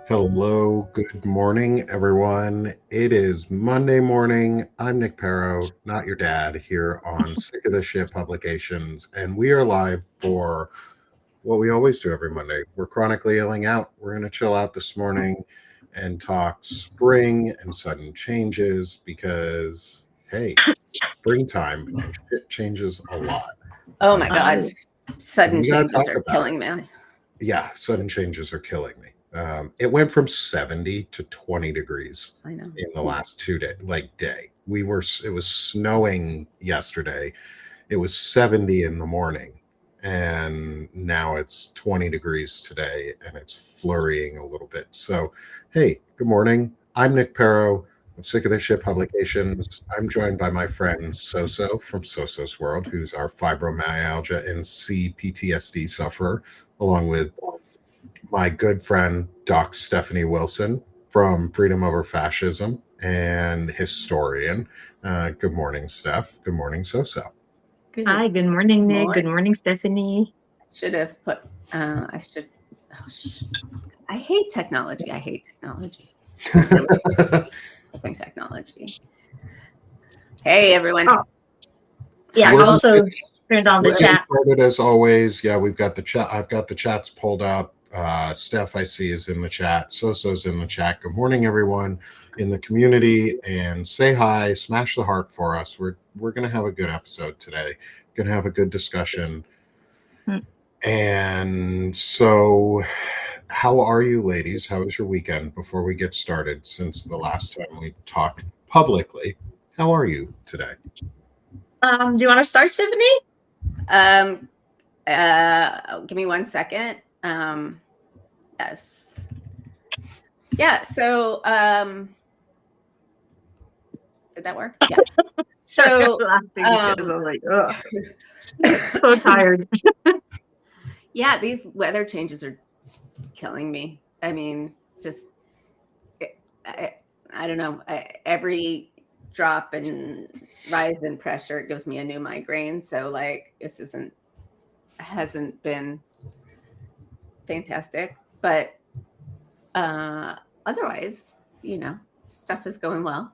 Hello, good morning, everyone. It is Monday morning. I'm Nick Perro, not your dad, here on Sick of the Shit Publications, and we are live for what we always do every Monday. We're chronically yelling out. We're going to chill out this morning and talk spring and sudden changes because, hey, springtime and shit changes a lot. Oh my God. Oh. Sudden We gotta changes talk are about killing me. Yeah, sudden changes are killing me. It went from 70 to 20 degrees I know. in the last 2 days, day. It was snowing yesterday. It was 70 in the morning, and now it's 20 degrees today, and it's flurrying a little bit. So, hey, good morning. I'm Nick Perro of Sick of This Shit Publications. I'm joined by my friend Soso from Soso's World, who's our fibromyalgia and CPTSD sufferer, along with my good friend Doc Stephanie Wilson from Freedom Over Fascism and historian. Good morning, Steph. Good morning, Soso. Hi, good morning, Nick. morning. Good morning, Stephanie. Should have put, I hate technology. I hate technology. Hey, everyone. Oh. Yeah, We're I also turned on the We're chat. started as always. Yeah, we've got the chat. I've got the chats pulled up. Steph, I see, is in the chat. Soso's in the chat. Good morning, everyone in the community, and say hi. Smash the heart for us. We're gonna have a good episode today. Gonna have a good discussion. And so, how are you, ladies? How was your weekend? Before we get started, since the last time we talked publicly, how are you today? Do you want to start, Stephanie? Give me 1 second. Yes. Yeah. So, did that work? Yeah. So, I'm like, so tired. yeah, these weather changes are killing me. I mean, just I don't know. Every drop and rise in pressure gives me a new migraine. So like this hasn't been fantastic, but otherwise, stuff is going well.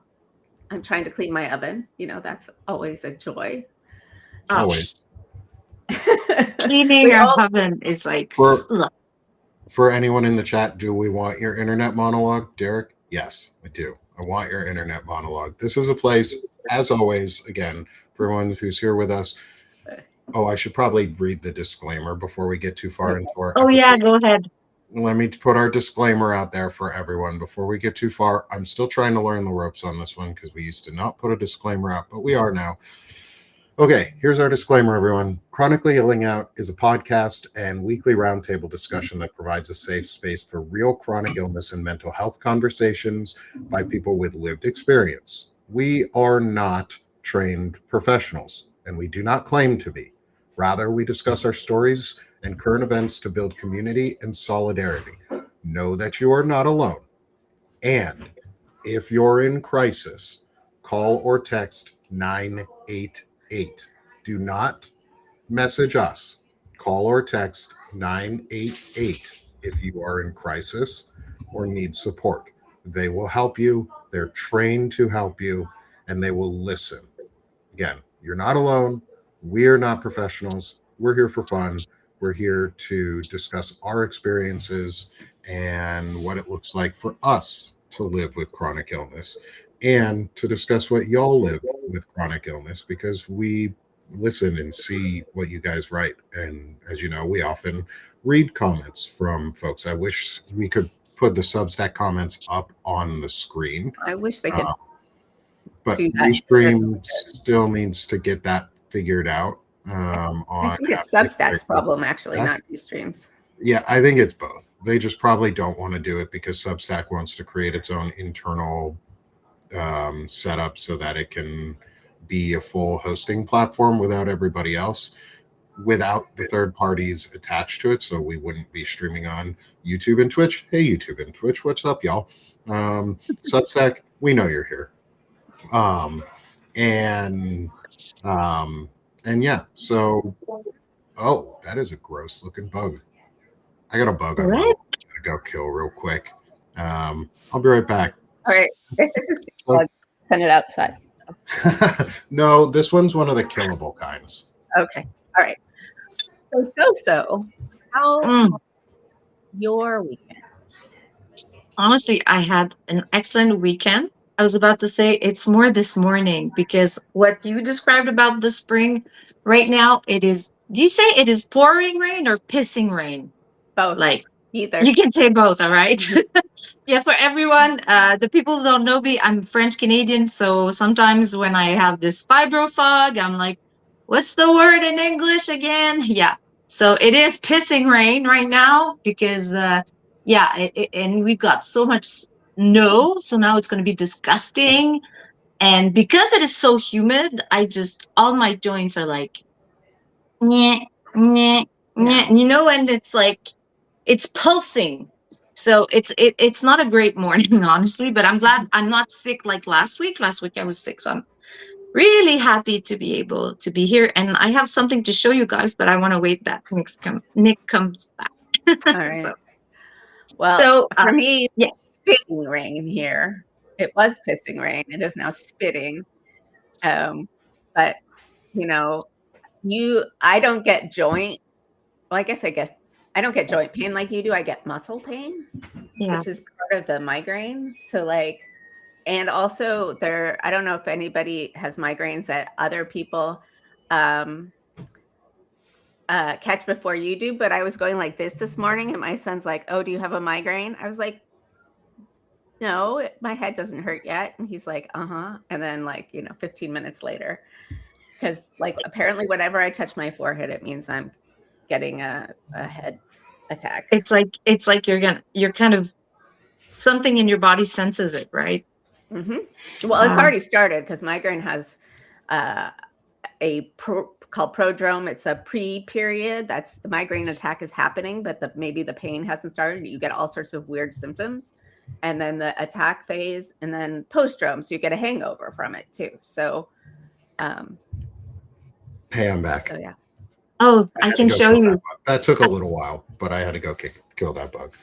I'm trying to clean my oven. That's always a joy. Always. Cleaning your oven is like For anyone in the chat, do we want your internet monologue, Derek? Yes, I do. I want your internet monologue. This is a place, as always, again, for everyone who's here with us. Oh, I should probably read the disclaimer before we get too far into our episode. Yeah, go ahead. Let me put our disclaimer out there for everyone before we get too far. I'm still trying to learn the ropes on this one because we used to not put a disclaimer out, but we are now. Okay, here's our disclaimer, everyone. Chronically Healing Out is a podcast and weekly roundtable discussion that provides a safe space for real chronic illness and mental health conversations by people with lived experience. We are not trained professionals, and we do not claim to be. Rather, we discuss our stories and current events to build community and solidarity. Know that you are not alone. And if you're in crisis, call or text 988. Do not message us. Call or text 988 if you are in crisis or need support. They will help you. They're trained to help you, and they will listen. Again, you're not alone. We're not professionals. We're here for fun. We're here to discuss our experiences and what it looks like for us to live with chronic illness, and to discuss what y'all live with chronic illness, because we listen and see what you guys write. And as you know, we often read comments from folks. I wish we could put the Substack comments up on the screen. I wish they could. But Ustream still needs to get that figured out. I think it's Substack's problem, actually, not Ustream's. Yeah, I think it's both. They just probably don't want to do it because Substack wants to create its own internal setup so that it can be a full hosting platform without everybody else, without the third parties attached to it. So we wouldn't be streaming on YouTube and Twitch. Hey, YouTube and Twitch, what's up, y'all? Substack, we know you're here. And yeah, so that is a gross looking bug. I got a bug I'm gonna go kill real quick. I'll be right back. All right. If it's a bug, send it outside. No, this one's one of the killable kinds. Okay. All right. So, how was your weekend? Honestly, I had an excellent weekend. I was about to say it's more this morning because what you described about the spring right now, it is, do you say it is pouring rain or pissing rain? Both. Like, Either. you can say both, all right? Yeah, for everyone, the people who don't know me, I'm French Canadian. So sometimes when I have this fibro fog, I'm like, what's the word in English again? Yeah. So it is pissing rain right now because, yeah, and we've got so much snow. So now it's going to be disgusting. And because it is so humid, all my joints are like, nyeh, nyeh, nyeh. You know, when it's like, it's pulsing. So it's not a great morning, honestly, but I'm glad I'm not sick like last week. Last week I was sick, so I'm really happy to be able to be here. And I have something to show you guys, but I want to wait that Nick comes back. All right. So, Well, for me, yeah. spitting rain here. It was pissing rain. It is now spitting. But you know, I don't get joint. Well, I guess I don't get joint pain like you do. I get muscle pain, which is part of the migraine. So like, and also I don't know if anybody has migraines that other people catch before you do, but I was going like this morning and my son's like, oh, do you have a migraine? I was like, no, my head doesn't hurt yet. And he's like, uh-huh. And then 15 minutes later, because apparently whenever I touch my forehead, it means I'm getting a head attack. It's like you're kind of, something in your body senses it, right? Mm-hmm. Well, it's already started because migraine has called prodrome. It's a pre-period. That's the migraine attack is happening, but maybe the pain hasn't started. You get all sorts of weird symptoms, and then the attack phase, and then postdrome. So you get a hangover from it too. So, hey, I'm back. So yeah. Oh, I can show you. That took a little while, but I had to go kill that bug.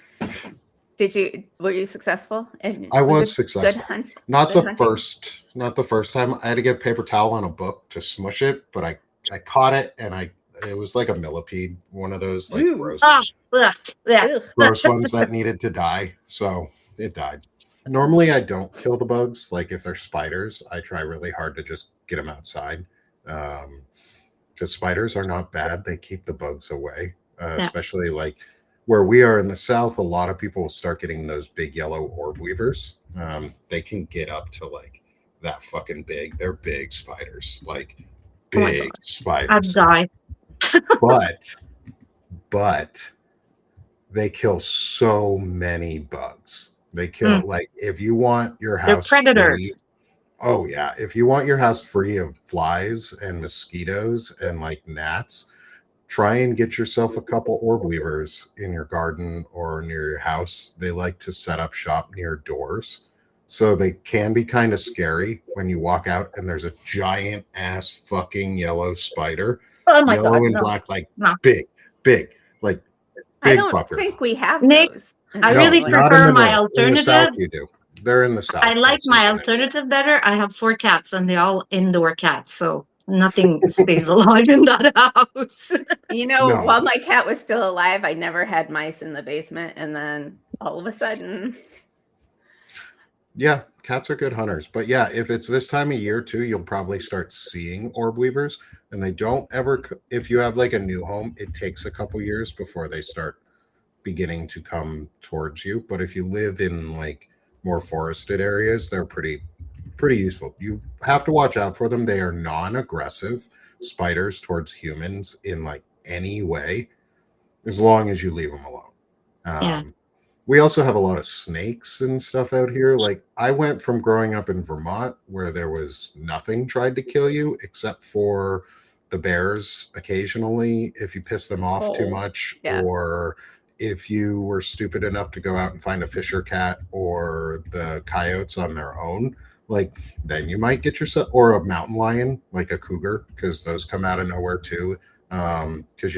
Were you successsill? I was successful. Good hunt? Not the first time. I had to get paper towel on a book to smush it, but I caught it and it was like a millipede, one of those gross ones that needed to die. So it died. Normally I don't kill the bugs. Like if they're spiders, I try really hard to just get them outside. Because spiders are not bad. They keep the bugs away, especially like where we are in the South. A lot of people will start getting those big yellow orb weavers. They can get up to like that fucking big. They're big spiders, like big spiders. I'd die. but they kill so many bugs. They kill like if you want your house, they're predators. Free, oh yeah, if you want your house free of flies and mosquitoes and like gnats, try and get yourself a couple orb weavers in your garden or near your house. They like to set up shop near doors. So they can be kind of scary when you walk out and there's a giant ass fucking yellow spider. Oh my yellow God, and no. black, like No. big, like I big don't fucker. think we have Nick, those. I really prefer my north. alternative. In the South, you do. They're in the South. I like my alternative better. I have 4 cats and they're all indoor cats, so nothing stays alive in that house. While my cat was still alive, I never had mice in the basement, and then all of a sudden. Yeah, cats are good hunters. But yeah, if it's this time of year too, you'll probably start seeing orb weavers. And they don't ever, if you have like a new home, it takes a couple years before they start beginning to come towards you. But if you live in like more forested areas, they're pretty useful. You have to watch out for them. They are non-aggressive spiders towards humans in like any way, as long as you leave them alone. We also have a lot of snakes and stuff out here. Like I went from growing up in Vermont where there was nothing tried to kill you except for the bears occasionally if you piss them off too much, or if you were stupid enough to go out and find a fisher cat or the coyotes on their own, like then you might get yourself, or a mountain lion, like a cougar, because those come out of nowhere too. Because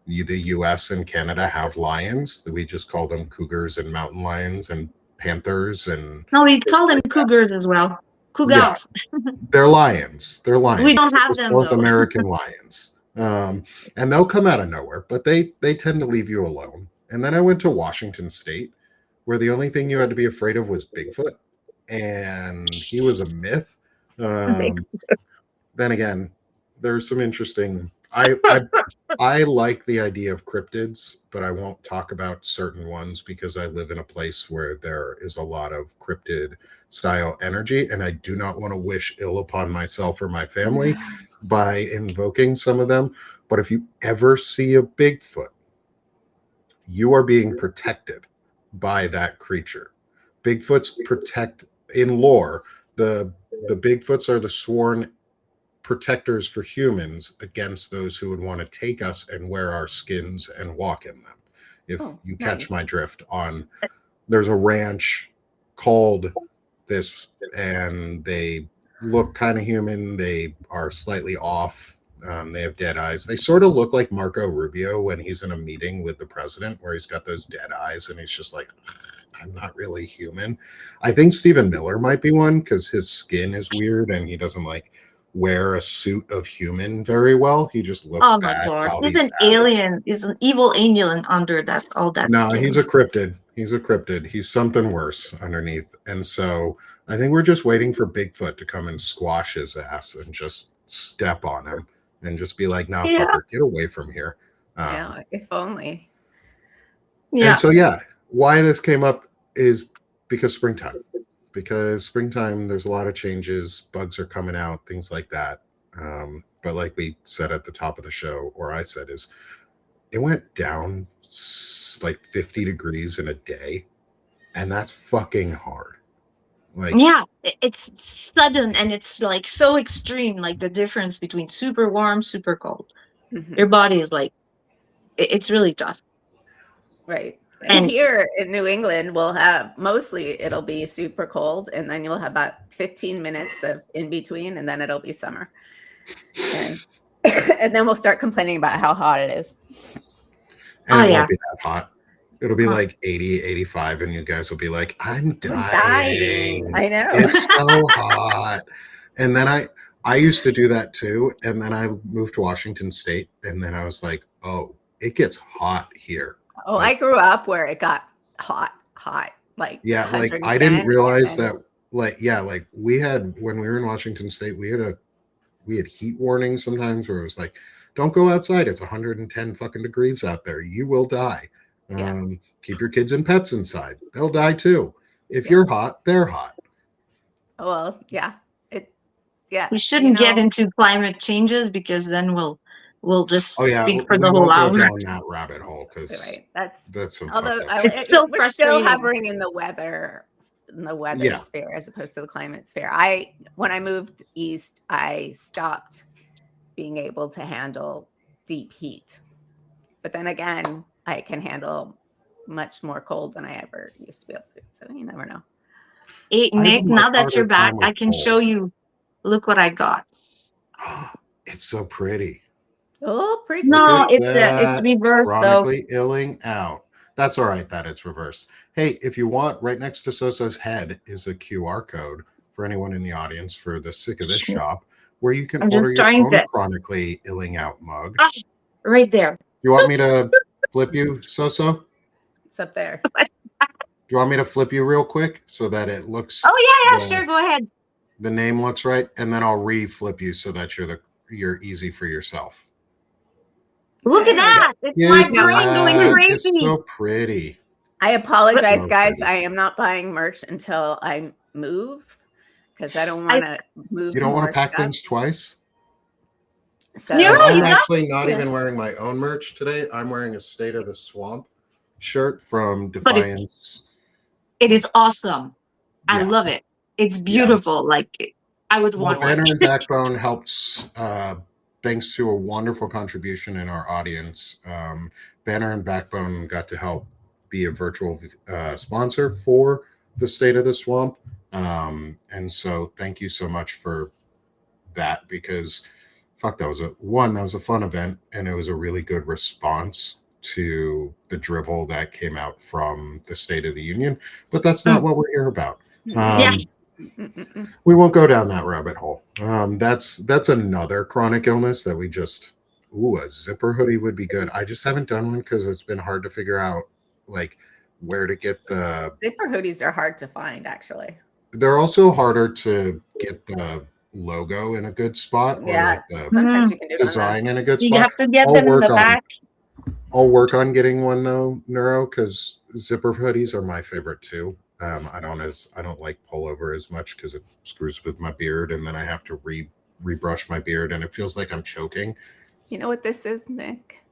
the US and Canada have lions. We just call them cougars and mountain lions and panthers and No, we call them cougars as well. Cougar. Yeah, they're lions. They're lions. We don't They're have just them, North though. American lions. And they'll come out of nowhere, but they tend to leave you alone. And then I went to Washington State, where the only thing you had to be afraid of was Bigfoot, and he was a myth. Then again, there's some interesting. I like the idea of cryptids, but I won't talk about certain ones because I live in a place where there is a lot of cryptid style energy, and I do not want to wish ill upon myself or my family by invoking some of them. But if you ever see a Bigfoot, you are being protected by that creature. Bigfoots protect in lore. The Bigfoots are the sworn protectors for humans against those who would want to take us and wear our skins and walk in them. If you catch my drift on, there's a ranch called this, and they look kind of human. They are slightly off. They have dead eyes. They sort of look like Marco Rubio when he's in a meeting with the president, where he's got those dead eyes and he's just like, I'm not really human. I think Stephen Miller might be one because his skin is weird and he doesn't like wear a suit of human very well. He just looks bad. He's an alien. He's an evil alien under that all that No, skin. he's a cryptid. He's a cryptid. He's something worse underneath. And so I think we're just waiting for Bigfoot to come and squash his ass and just step on him and just be like, nah, fucker, get away from here. Yeah, if only. And so, why this came up is because springtime. Because springtime, there's a lot of changes. Bugs are coming out, things like that. But like we said at the top of the show, or I said, is it went down like 50 degrees in a day. And that's fucking hard. Like, it's sudden and it's like so extreme, like the difference between super warm, super cold. Mm-hmm. Your body is like, it's really tough. Right. And here in New England, we'll have it'll be super cold, and then you'll have about 15 minutes of in between, and then it'll be summer. And then we'll start complaining about how hot it is. And it won't be that hot. It'll be like 80, 85, and you guys will be like, I'm dying. I know. It's so hot. And then I used to do that too. And then I moved to Washington State, and then I was like, oh, it gets hot here. Oh, I grew up where it got hot. Like, yeah, like I didn't realize that. Like, we had, when we were in Washington State, we had heat warnings sometimes where it was like, don't go outside. It's 110 fucking degrees out there. You will die. Keep your kids and pets inside. They'll die too. If you're hot, they're hot. Well, yeah. We shouldn't get into climate changes because then we'll just speak for the whole hour. Go down that rabbit hole because that's some. Although it's so we're frustrating. still hovering in the weather sphere as opposed to the climate sphere. When I moved east, I stopped being able to handle deep heat, but then again, I can handle much more cold than I ever used to be able to. So you never know. Hey, Nick, now that you're back, I can show you. Look what I got. It's so pretty. Oh, pretty. No, it's reversed though. Chronically illing out. That's all right that it's reversed. Hey, if you want, right next to Soso's head is a QR code for anyone in the audience for the Sick of This shop, where you can order your own Chronically illing out mug. Right there. You want me to flip you, Soso? It's up there. Do you want me to flip you real quick so that it looks? Oh yeah, sure. Go ahead. The name looks right, and then I'll re-flip you so that you're easy for yourself. Look at that! It's my brain going crazy. It's so pretty. I apologize, guys. I am not buying merch until I move because I don't want to move. You don't want to pack things twice. So I'm actually not even wearing my own merch today. I'm wearing a State of the Swamp shirt from Defiance. It is awesome. I love it. It's beautiful. Like I would want. Banner and Backbone helps. Thanks to a wonderful contribution in our audience, Banner and Backbone got to help be a virtual sponsor for the State of the Swamp. And so thank you so much for that, because that was a fun event, and it was a really good response to the drivel that came out from the State of the Union. But that's not what we're here about. Yeah. We won't go down that rabbit hole. That's another chronic illness that we just. Ooh, a zipper hoodie would be good. I just haven't done one because it's been hard to figure out like where to get the Zipper hoodies are hard to find, actually. They're also harder to get the logo in a good spot or Yeah, like the sometimes you can do it on design in a good You spot. have to get I'll them in work the on back. I'll work on getting one though, Neuro, because zipper hoodies are my favorite too. I don't like pullover as much because it screws with my beard, and then I have to rebrush my beard, and it feels like I'm choking. You know what this is, Nick?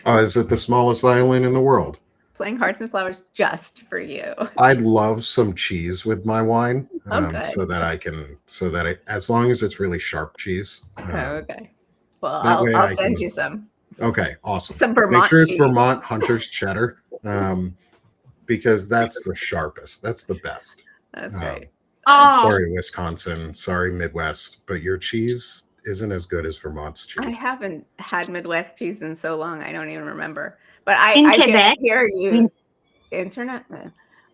Is it the smallest violin in the world? Playing Hearts and Flowers just for you. I'd love some cheese with my wine, Okay. so that as long as it's really sharp cheese. Okay. Well, that way I'll I send can- you some. Okay, awesome. Some Vermont Make sure it's cheese. Vermont Hunter's cheddar, because that's the sharpest. That's the best. That's right. Oh, Sorry, Wisconsin. Sorry, Midwest. But your cheese isn't as good as Vermont's cheese. I haven't had Midwest cheese in so long, I don't even remember. But I In can Quebec? hear you. Internet?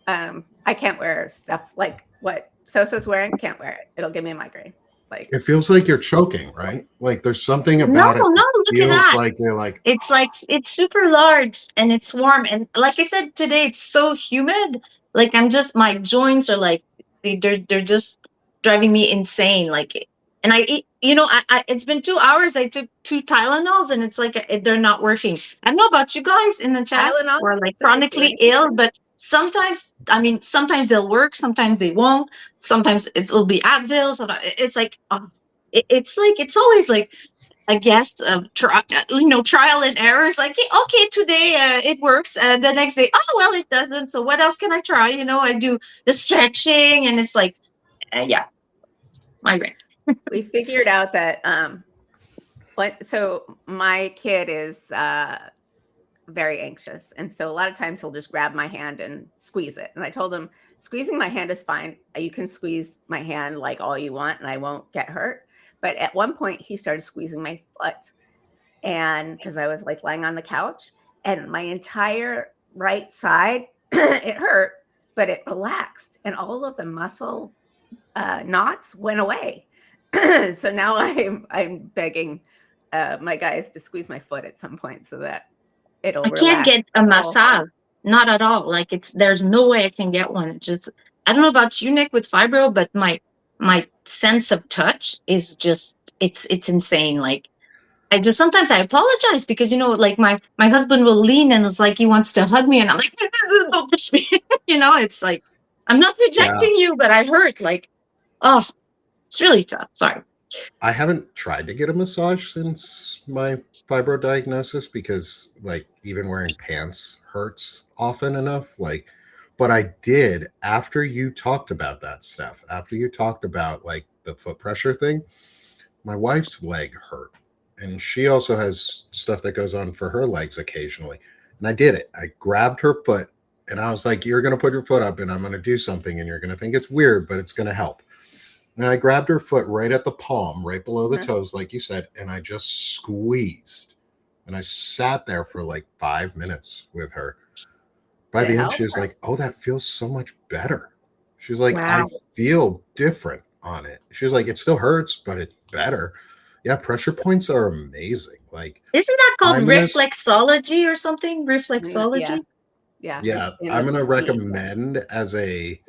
I can't wear stuff like what Sosa's wearing. Can't wear it. It'll give me a migraine. Like It feels like you're choking, right? Like there's something no, about it. no, that look at feels that. like you're like, It's super large and it's warm. And like I said today, it's so humid. Like my joints are like, they're just driving me insane. Like, and I eat, it's been 2 hours. I took 2 Tylenols and it's like they're not working. I don't know about you guys in the chat Tylenol or like doesn't do chronically anything. ill, but sometimes they'll work, sometimes they won't. Sometimes it'll be Advil. Sometimes it's like, it's always like, I guess, trial and error. It's like, okay, today it works, and the next day, oh well, it doesn't. So what else can I try? I do the stretching, and it's like, yeah, migraine. we figured out that so my kid is very anxious, and so a lot of times he'll just grab my hand and squeeze it. And I told him, squeezing my hand is fine. You can squeeze my hand like all you want, and I won't get hurt. But at one point, he started squeezing my foot, and because I was like lying on the couch, and my entire right side, it hurt, but it relaxed, and all of the muscle knots went away. So now I'm begging my guys to squeeze my foot at some point so that it'll. I can't get a relax. massage, not at all. Like there's no way I can get one. It's just, I don't know about you, Nick, with fibro, but my sense of touch is just it's insane. Like sometimes I apologize because like my husband will lean and it's like he wants to hug me and I'm like, don't touch me. It's like I'm not rejecting you, but I hurt. Like, oh, it's really tough. Sorry. I haven't tried to get a massage since my fibro diagnosis because like even wearing pants hurts often enough. Like, but I did after you talked about that stuff, after you talked about like the foot pressure thing, my wife's leg hurt. And she also has stuff that goes on for her legs occasionally. And I did it. I grabbed her foot and I was like, you're going to put your foot up and I'm going to do something and you're going to think it's weird, but it's going to help. And I grabbed her foot right at the palm, right below the toes, like you said, and I just squeezed. And I sat there for like 5 minutes with her. By the end, she was like, oh, that feels so much better. She was like, wow. I feel different on it. She was like, it still hurts, but it's better. Yeah, pressure points are amazing. Like, isn't that called reflexology or something? Reflexology? Yeah. I'm going to recommend as a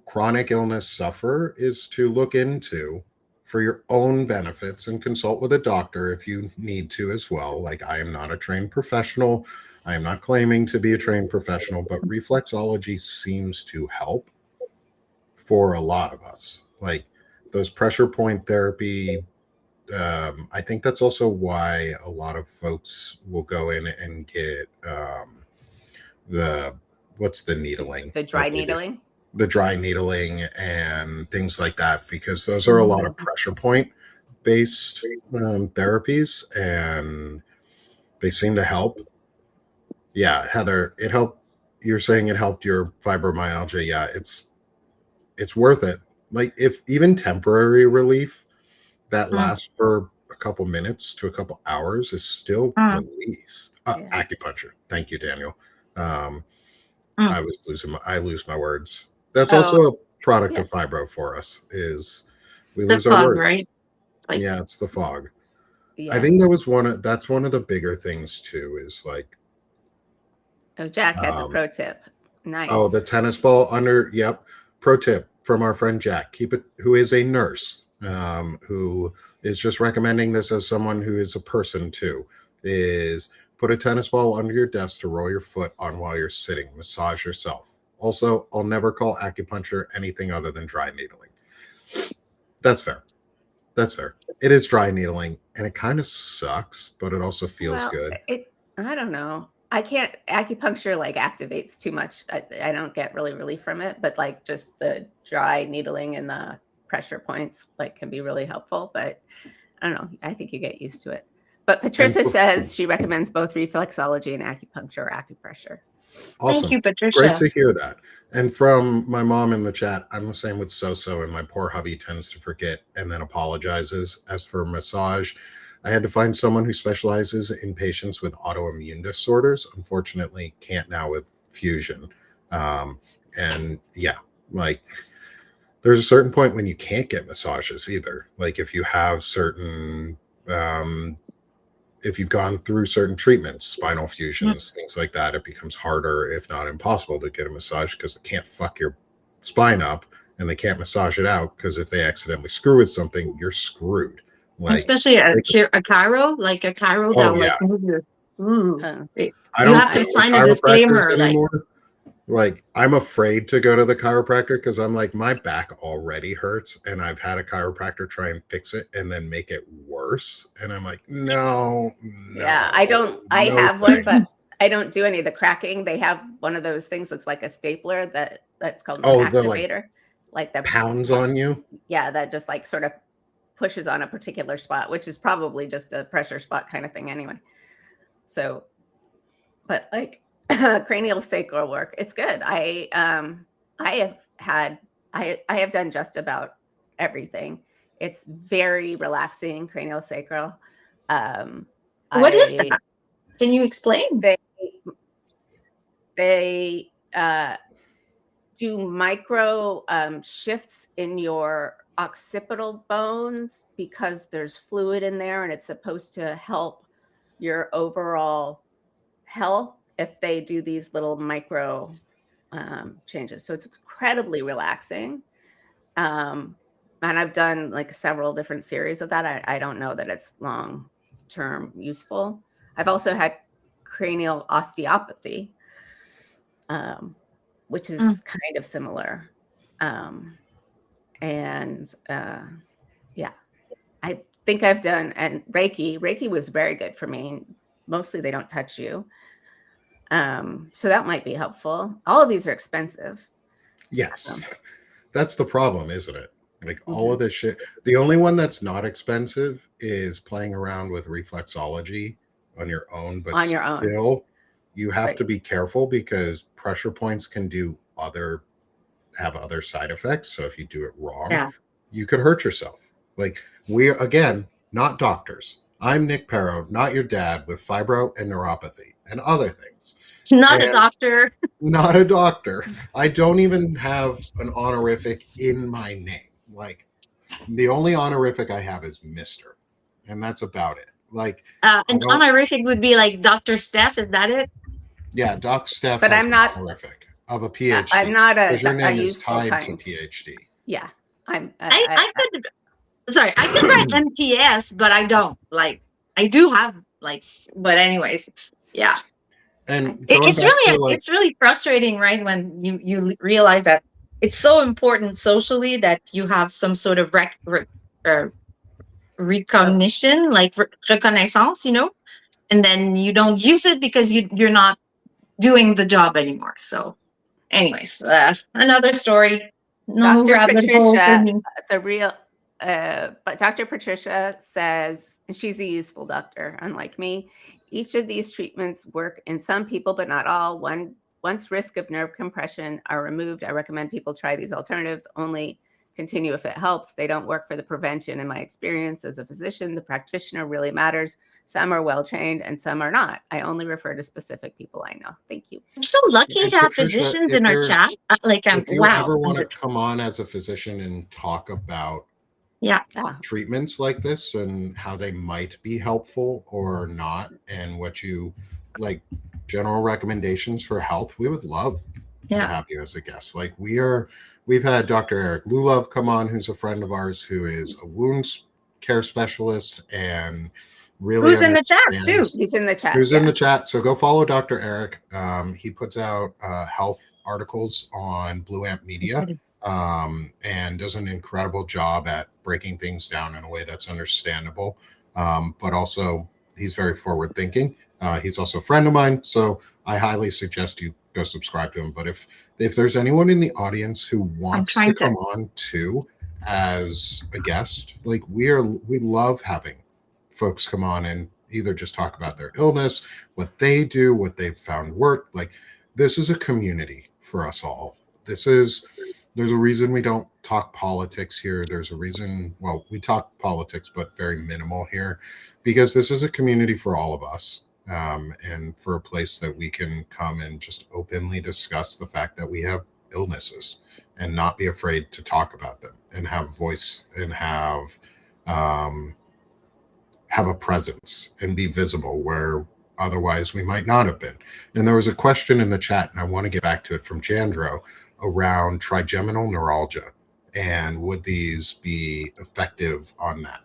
chronic illness sufferer is to look into for your own benefits and consult with a doctor if you need to as well. Like I am not a trained professional. I am not claiming to be a trained professional, but reflexology seems to help for a lot of us. Like those pressure point therapy. I think that's also why a lot of folks will go in and get what's the needling? The dry needling? The dry needling and things like that, because those are a lot of pressure point based therapies and they seem to help. Yeah, Heather, it helped. You're saying it helped your fibromyalgia. Yeah, it's worth it. Like if even temporary relief that lasts for a couple minutes to a couple hours is still release. Yeah. Acupuncture. Thank you, Daniel. I Mm. lose my words. That's Oh, also a product yeah. of fibro for us, is we It's the lose our fog, words. right? Like, Yeah, it's the fog. Yeah. I think that's one of the bigger things too, is like, Oh, Jack has a pro tip. Nice. oh, the tennis ball under. Yep. Pro tip from our friend Jack. Keep it. Who is a nurse. Who is just recommending this as someone who is a person too. Is put a tennis ball under your desk to roll your foot on while you're sitting. Massage yourself. Also, I'll never call acupuncture anything other than dry needling. That's fair. That's fair. It is dry needling, and it kind of sucks, but it also feels good. I don't know. I can't, acupuncture like activates too much. I don't get really relief from it, but like just the dry needling and the pressure points like can be really helpful. But I don't know. I think you get used to it. But Patricia says she recommends both reflexology and acupuncture or acupressure. Awesome. Thank you, Patricia. Great to hear that. And from my mom in the chat, I'm the same with so-so, and my poor hubby tends to forget and then apologizes. As for massage, I had to find someone who specializes in patients with autoimmune disorders. Unfortunately, can't now with fusion. And yeah, like there's a certain point when you can't get massages either. Like if you have certain if you've gone through certain treatments, spinal fusions, things like that, it becomes harder, if not impossible, to get a massage because they can't fuck your spine up and they can't massage it out because if they accidentally screw with something, you're screwed. Like, especially a chiro, like a chiro that like move your. I don't have to sign a disclaimer anymore. Like I'm afraid to go to the chiropractor because I'm like, my back already hurts and I've had a chiropractor try and fix it and then make it worse. And I'm like, no. Yeah, I have one, but I don't do any of the cracking. They have one of those things that's like a stapler that's called an activator. Like that pounds on you. Yeah, that just like sort of pushes on a particular spot, which is probably just a pressure spot kind of thing anyway. So, but like cranial sacral work, it's good. I have done just about everything. It's very relaxing, cranial sacral. What is that? Can you explain? They do micro shifts in your occipital bones because there's fluid in there and it's supposed to help your overall health if they do these little micro changes. So it's incredibly relaxing. And I've done like several different series of that. I don't know that it's long-term useful. I've also had cranial osteopathy, which is kind of similar. Yeah, I think I've done, and Reiki was very good for me. Mostly they don't touch you. So that might be helpful. All of these are expensive. Yes. That's the problem, isn't it? Like all of this shit. The only one that's not expensive is playing around with reflexology on your own, but still you have to be careful because pressure points can have other side effects. So if you do it wrong, you could hurt yourself. Like we're, again, not doctors. I'm Nick Perro, not your dad, with fibro and neuropathy and other things. Not a doctor. Not a doctor. I don't even have an honorific in my name. Like the only honorific I have is Mr. And that's about it. Like an honorific would be like Dr. Steph, is that it? Yeah, Doc Steph, but I'm not honorific of a PhD. I'm not a your name is tied to PhD. Yeah. I could write MTS, but I don't. Like I do have but anyways, yeah. And it's really frustrating, right? When you realize that it's so important socially that you have some sort of recognition, like reconnaissance, and then you don't use it because you're not doing the job anymore. So, anyways, another story. No Dr. Patricia, but Dr. Patricia says, and she's a useful doctor, unlike me. Each of these treatments work in some people, but not all. Once risk of nerve compression are removed, I recommend people try these alternatives. Only continue if it helps. They don't work for the prevention. In my experience as a physician, the practitioner really matters. Some are well-trained and some are not. I only refer to specific people I know. Thank you. I'm so lucky And to have Patricia, physicians if in our you're chat. if you Wow. ever want to come on as a physician and talk about Yeah. treatments like this and how they might be helpful or not, and what you like, general recommendations for health, we would love to have you as a guest. Like we've had Dr. Eric Lulov come on, who's a friend of ours, who is a wound care specialist and really Who's in the chat too? He's in the chat. Who's in the chat. So go follow Dr. Eric. He puts out health articles on Blue Amp Media, and does an incredible job at breaking things down in a way that's understandable. But also he's very forward thinking. He's also a friend of mine, so I highly suggest you go subscribe to him. But if there's anyone in the audience who wants to come on too as a guest, like we love having folks come on and either just talk about their illness, what they do, what they've found work. Like this is a community for us all. There's a reason we don't talk politics here. There's a reason, well, we talk politics, but very minimal here, because this is a community for all of us. And for a place that we can come and just openly discuss the fact that we have illnesses and not be afraid to talk about them and have voice and have a presence and be visible where otherwise we might not have been. And there was a question in the chat, and I want to get back to it, from Jandro around trigeminal neuralgia, and would these be effective on that?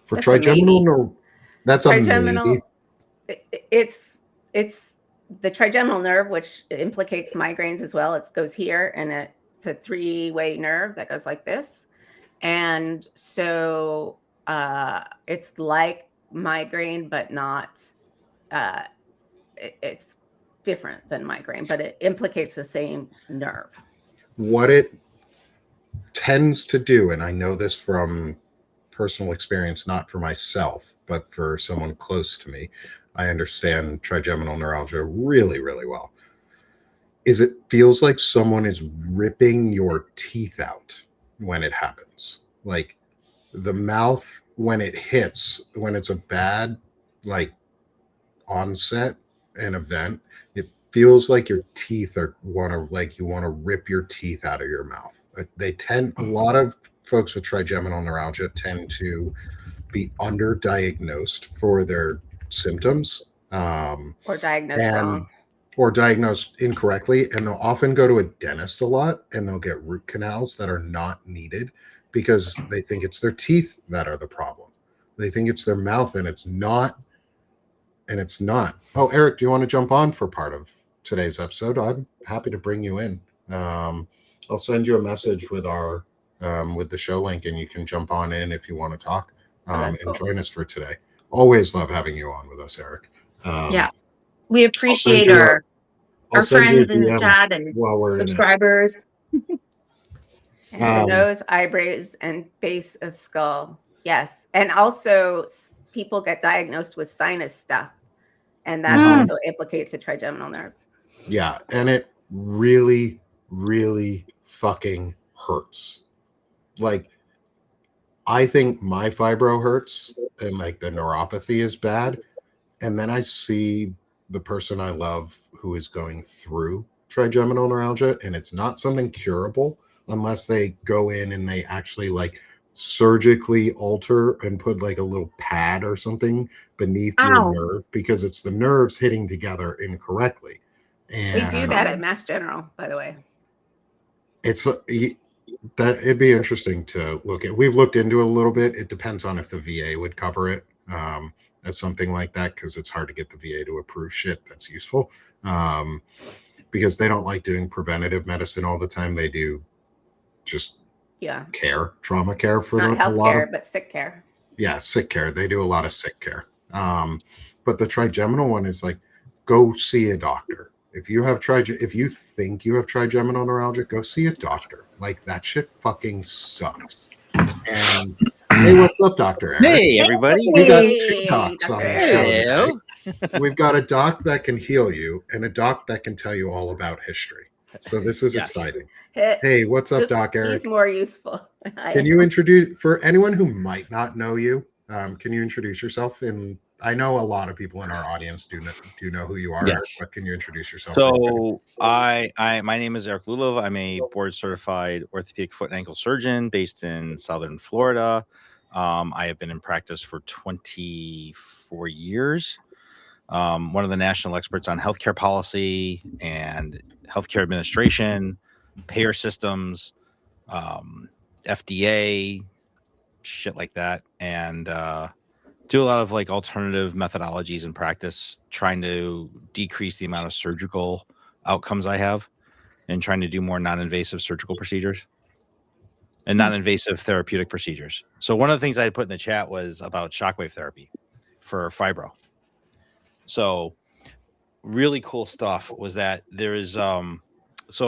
For that's trigeminal, that's a maybe. It's the trigeminal nerve, which implicates migraines as well. It goes here, and it's a three-way nerve that goes like this. And so it's like migraine, but not, it's different than migraine, but it implicates the same nerve. What it tends to do, and I know this from personal experience, not for myself, but for someone close to me, I understand trigeminal neuralgia really, really well, is it feels like someone is ripping your teeth out when it happens. Like the mouth, when it hits, when it's a bad like onset and event, it feels like your teeth you want to rip your teeth out of your mouth. A lot of folks with trigeminal neuralgia tend to be underdiagnosed for their symptoms, or diagnosed wrong, or diagnosed incorrectly, and they'll often go to a dentist a lot, and they'll get root canals that are not needed because they think it's their teeth that are the problem. They think it's their mouth, and it's not. Oh, Eric, do you want to jump on for part of today's episode? I'm happy to bring you in. I'll send you a message with our with the show link, and you can jump on in if you want to talk and cool. Join us for today. Always love having you on with us, Eric. Yeah, we appreciate our friends in the chat and subscribers. And the nose, eyebrows, and base of skull. Yes. And also people get diagnosed with sinus stuff, and that also implicates the trigeminal nerve. Yeah. And it really, really fucking hurts. Like, I think my fibro hurts and like the neuropathy is bad. And then I see the person I love who is going through trigeminal neuralgia, and it's not something curable unless they go in and they actually like surgically alter and put like a little pad or something beneath your nerve, because it's the nerves hitting together incorrectly. And we do that at Mass General, by the way. It's that it'd be interesting to look at. We've looked into it a little bit. It depends on if the VA would cover it as something like that, because it's hard to get the VA to approve shit that's useful, because they don't like doing preventative medicine all the time. They do just trauma care for not health care, but sick care. Yeah, sick care. They do a lot of sick care. But the trigeminal one is like, go see a doctor. If you think you have trigeminal neuralgia, go see a doctor. Like, that shit fucking sucks. And hey, what's up, Dr. Eric? Hey, everybody. We got two docs on the show today. We've got a doc that can heal you and a doc that can tell you all about history. So this is Yes. exciting. Eh, Hey, what's up, oops, Doc Eric? He's more useful. Can you introduce, for anyone who might not know you, can you introduce yourself? And I know a lot of people in our audience do know who you are, Eric, Yes. but can you introduce yourself? So my name is Eric Lulov. I'm a board certified orthopedic foot and ankle surgeon based in Southern Florida. I have been in practice for 24 years. One of the national experts on healthcare policy and healthcare administration, payer systems, FDA, shit like that, and do a lot of like alternative methodologies in practice, trying to decrease the amount of surgical outcomes I have, and trying to do more non-invasive surgical procedures and non-invasive therapeutic procedures. So one of the things I had put in the chat was about shockwave therapy for fibro. So really cool stuff was that there is so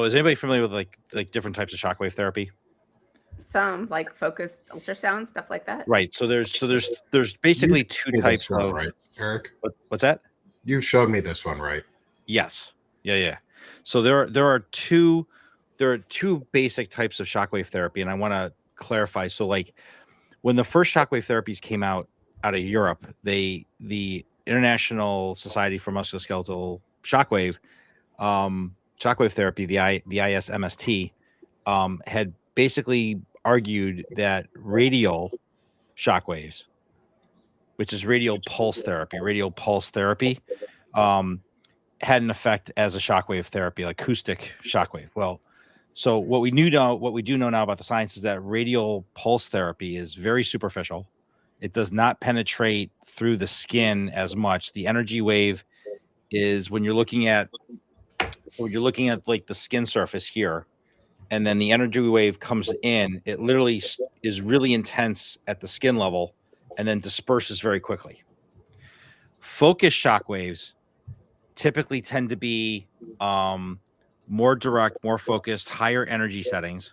is anybody familiar with like different types of shockwave therapy? Some like focused ultrasound stuff like that. Right. So there's basically You two showed me types this one, of right, Eric? what's that? You showed me this one, right? Yes. Yeah. So there are two basic types of shockwave therapy, and I want to clarify. So like when the first shockwave therapies came out of Europe, the International Society for Musculoskeletal Shockwave therapy, the ISMST, had basically argued that radial shockwaves, which is radial pulse therapy, had an effect as a shockwave therapy, like acoustic shockwave. Well, so what we do know now about the science is that radial pulse therapy is very superficial. It does not penetrate through the skin as much. The energy wave is when you're looking at like the skin surface here, and then the energy wave comes in, it literally is really intense at the skin level and then disperses very quickly. Focused shock waves typically tend to be more direct, more focused, higher energy settings,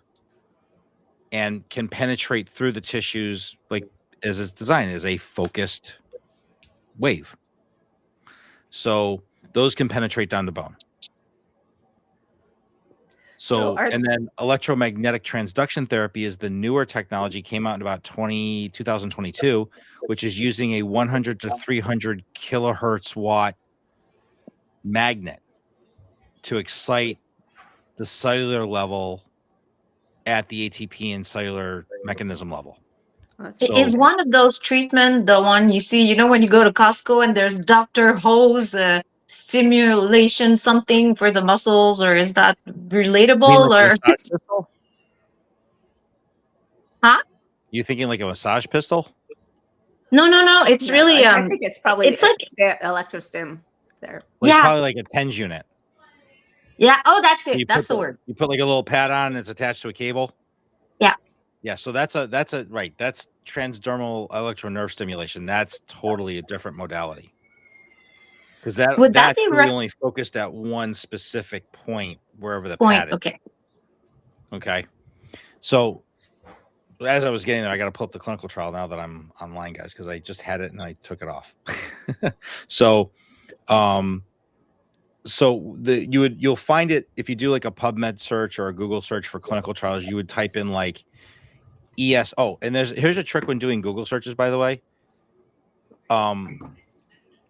and can penetrate through the tissues like as it's designed as a focused wave. So those can penetrate down to bone. So and then electromagnetic transduction therapy is the newer technology, came out in about 2022, which is using a 100 to 300 kilohertz watt magnet to excite the cellular level at the ATP and cellular mechanism level. Is one of those treatment the one you see, when you go to Costco and there's Dr. Ho's stimulation something for the muscles, or is that relatable? Like or huh? You thinking like a massage pistol? No. It's really I think it's probably it's like electrostim there. Like probably like a TENS unit. Yeah. Oh, that's it. That's the word. You put like a little pad on and it's attached to a cable. Yeah. Yeah. So that's right. That's transdermal electronerve stimulation. That's totally a different modality. Because that's really only focused at one specific point, wherever the pad is. Okay. So as I was getting there, I got to pull up the clinical trial now that I'm online, guys, because I just had it and I took it off. You'll find it if you do like a PubMed search or a Google search for clinical trials. You would type in like ES. Oh, and here's a trick when doing Google searches, by the way.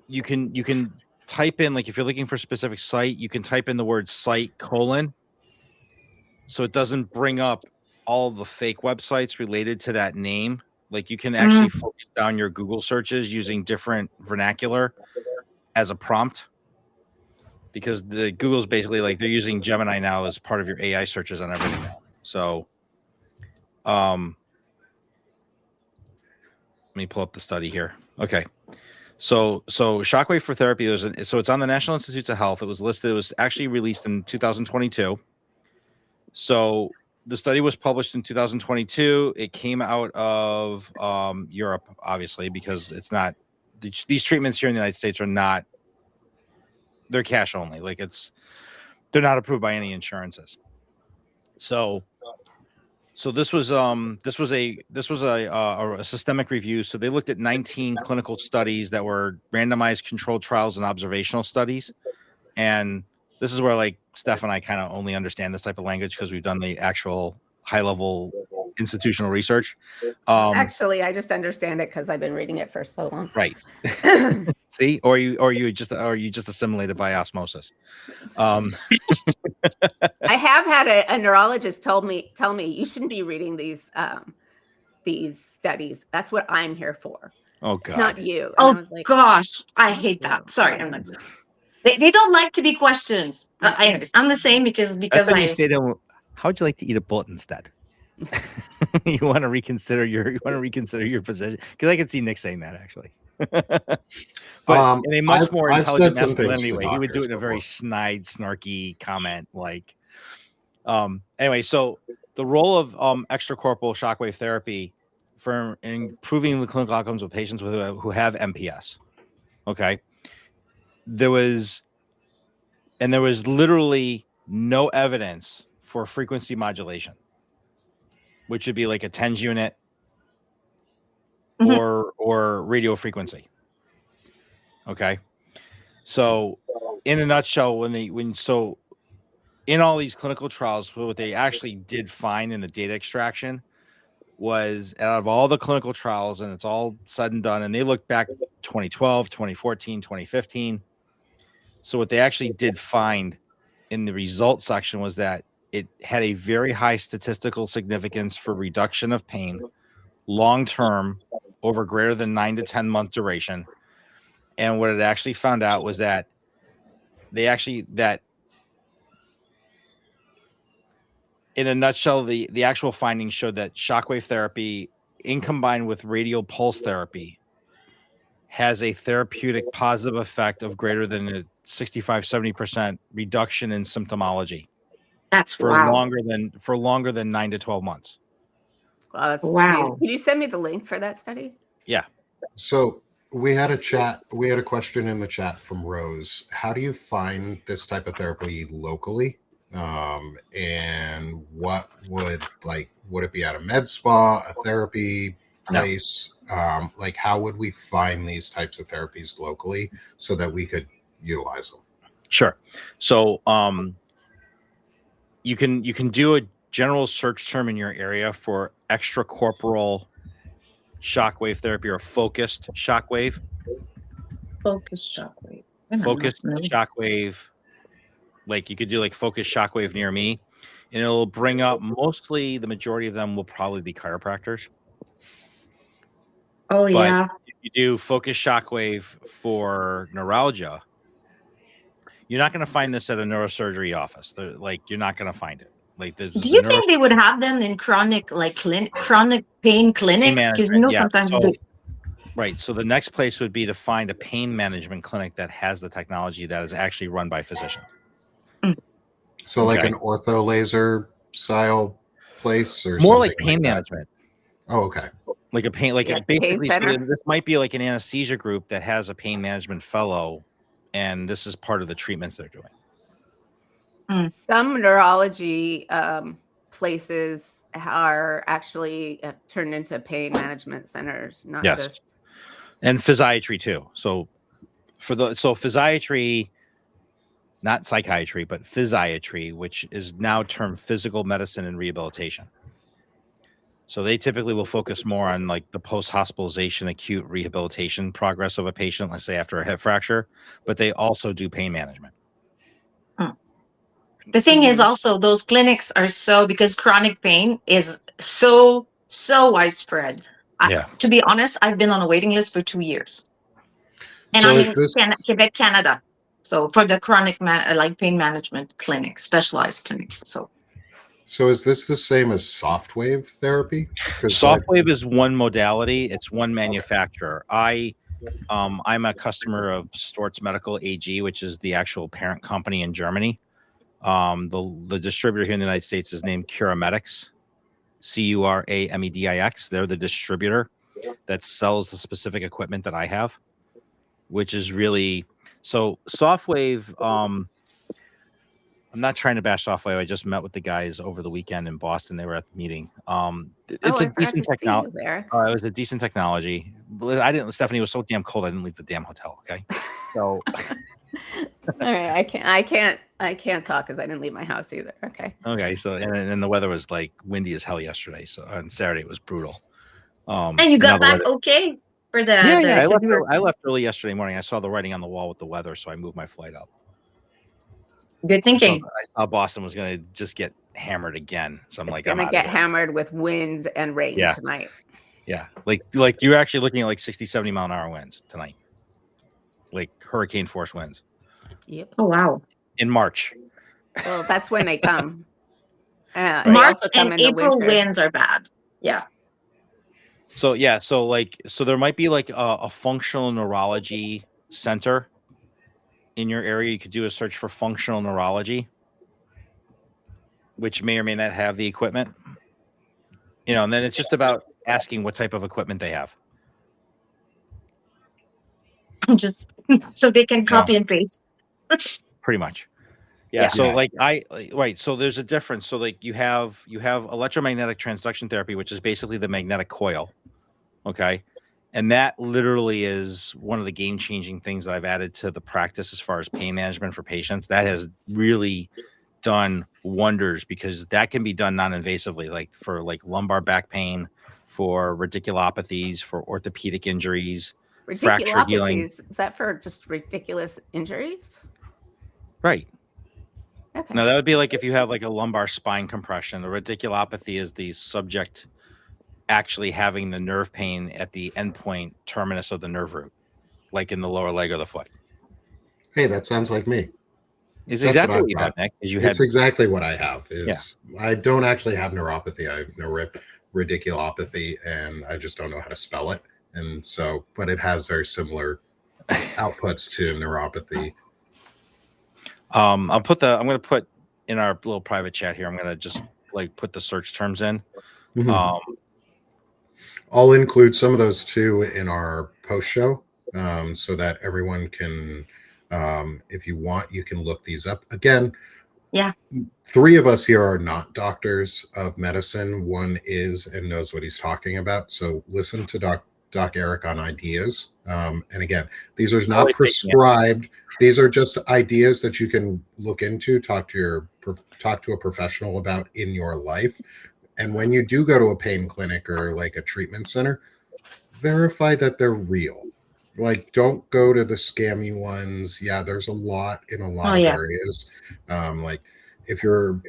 You can type in, like, if you're looking for a specific site, you can type in the word site : so it doesn't bring up all the fake websites related to that name. Like you can actually focus down your Google searches using different vernacular as a prompt, because the Google's basically like they're using Gemini now as part of your AI searches on everything now. So let me pull up the study here. Okay. So shockwave for therapy, so it's on the National Institutes of Health. It was listed, it was actually released in 2022. So the study was published in 2022. It came out of Europe, obviously, because it's not, these treatments here in the United States are not, they're cash only. Like they're not approved by any insurances. So this was a systemic review. So they looked at 19 clinical studies that were randomized controlled trials and observational studies. And This is where like Steph and I kind of only understand this type of language because we've done the actual high level institutional research. Actually, I just understand it because I've been reading it for so long. Right. See, or you just assimilated by osmosis. I have had a neurologist tell me you shouldn't be reading these studies. That's what I'm here for. Oh God. Not you. And Oh I was like, gosh, I hate that. Sorry, I'm not. They don't like to be questions. Anyways, I'm the same because I say to him, how would you like to eat a bullet instead? you want to reconsider your position, because I could see Nick saying that actually. But in a much more intelligent anyway, he would do it in a very snide, snarky comment. Like, anyway, so the role of extracorporeal shockwave therapy for improving the clinical outcomes of patients who have MPS. Okay, there was literally no evidence for frequency modulation, which would be like a TENS unit or radio frequency. Okay. So in a nutshell, in all these clinical trials, what they actually did find in the data extraction was, out of all the clinical trials, and it's all said and done, and they looked back 2012, 2014, 2015. So what they actually did find in the results section was that it had a very high statistical significance for reduction of pain long-term over greater than 9 to 10 month duration. And what it actually found out was that in a nutshell, the actual findings showed that shockwave therapy, in combined with radial pulse therapy, has a therapeutic positive effect of greater than a 65-70% reduction in symptomology. That's for longer than 9 to 12 months. Wow, that's amazing. Can you send me the link for that study? Yeah. So we had a question in the chat from Rose. How do you find this type of therapy locally? And what would it be at a med spa, a therapy place? No. Like, how would we find these types of therapies locally so that we could utilize them? Sure. So you can do a general search term in your area for extracorporeal shockwave therapy or focused shockwave. Focused shockwave. Focused shockwave. Like, you could do like focused shockwave near me, and it'll bring up mostly, the majority of them will probably be chiropractors. Oh, but yeah. If you do focused shockwave for neuralgia, you're not going to find this at a neurosurgery office. You're not going to find it. Do you think they would have them in chronic pain clinics? Because sometimes right. So the next place would be to find a pain management clinic that has the technology that is actually run by physicians. So like an ortho laser style place, or more like pain management. Oh, okay. Like a pain, basically, so this might be like an anesthesia group that has a pain management fellow, and this is part of the treatments they're doing. Some neurology places are actually turned into pain management centers, not just. And physiatry too. So physiatry, not psychiatry, but physiatry, which is now termed physical medicine and rehabilitation. So they typically will focus more on like the post-hospitalization acute rehabilitation progress of a patient, let's say after a hip fracture, but they also do pain management. The thing is also, those clinics are because chronic pain is so widespread. To be honest, I've been on a waiting list for 2 years. And I'm in Quebec, Canada. So for the chronic pain management clinic, specialized clinic. So is this the same as soft wave therapy? Soft wave is one modality. It's one manufacturer. I'm a customer of Storz Medical AG, which is the actual parent company in Germany. The distributor here in the United States is named Curamedix, Curamedix. They're the distributor that sells the specific equipment that I have, which is really so. Softwave. I'm not trying to bash softwave. I just met with the guys over the weekend in Boston. They were at the meeting. It's a decent technology. It was a decent technology. Stephanie was so damn cold. I didn't leave the damn hotel. Okay. So. All right. I I can't talk because I didn't leave my house either. Okay. Okay, so and the weather was like windy as hell yesterday. So on Saturday it was brutal. And you and now got the back weather, okay for the yeah, the I left early yesterday morning. I saw the writing on the wall with the weather, so I moved my flight up. Good I thinking. saw Boston was going to just get hammered again, so I'm It's like, I'm gonna out get of there. hammered with wind and rain Yeah. tonight. Yeah, like you're actually looking at like 60, 70 mile an hour winds tonight, like hurricane force winds Yep. Oh wow. in March. Well, that's when they come. They March also come and in the April winter. winds are bad. Yeah. So yeah, so there might be like a functional neurology center in your area. You could do a search for functional neurology, which may or may not have the equipment. And then it's just about asking what type of equipment they have. Just so they can copy and paste. Pretty much. Yeah. Yeah. So right. So there's a difference. So like you have electromagnetic transduction therapy, which is basically the magnetic coil. Okay. And that literally is one of the game-changing things that I've added to the practice as far as pain management for patients. That has really done wonders because that can be done non-invasively, like for like lumbar back pain, for radiculopathies, for orthopedic injuries, fracture healing. Radiculopathies, is that for just ridiculous injuries? Right. Okay. Now that would be like if you have like a lumbar spine compression. The radiculopathy is the subject actually having the nerve pain at the endpoint terminus of the nerve root, like in the lower leg of the foot. Hey, that sounds like me. Is That's exactly what what you have, Nick. It's exactly what I have. I don't actually have neuropathy. I have radiculopathy, and I just don't know how to spell it. And so, but it has very similar outputs to neuropathy. I'm going to put in our little private chat here. I'm going to just like put the search terms in. Mm-hmm. I'll include some of those too in our post show, so that everyone can, if you want, you can look these up again. Yeah. 3 of us here are not doctors of medicine. One is and knows what he's talking about. So listen to Doc Eric on ideas. And again, these are not prescribed. These are just ideas that you can look into, talk to a professional about in your life. And when you do go to a pain clinic or like a treatment center, verify that they're real. Like, don't go to the scammy ones. Yeah, there's a lot in a lot of areas. Like if you're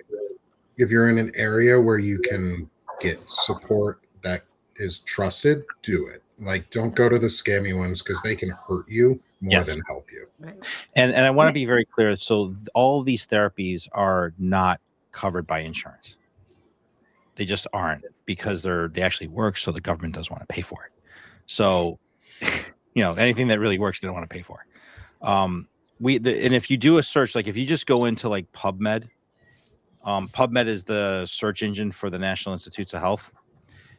in an area where you can get support that is trusted, do it. Like, don't go to the scammy ones because they can hurt you more than help you. Right. And I want to be very clear. So all of these therapies are not covered by insurance. They just aren't because they actually work. So the government doesn't want to pay for it. So, anything that really works, they don't want to pay for. And if you do a search, like if you just go into like PubMed, PubMed is the search engine for the National Institutes of Health,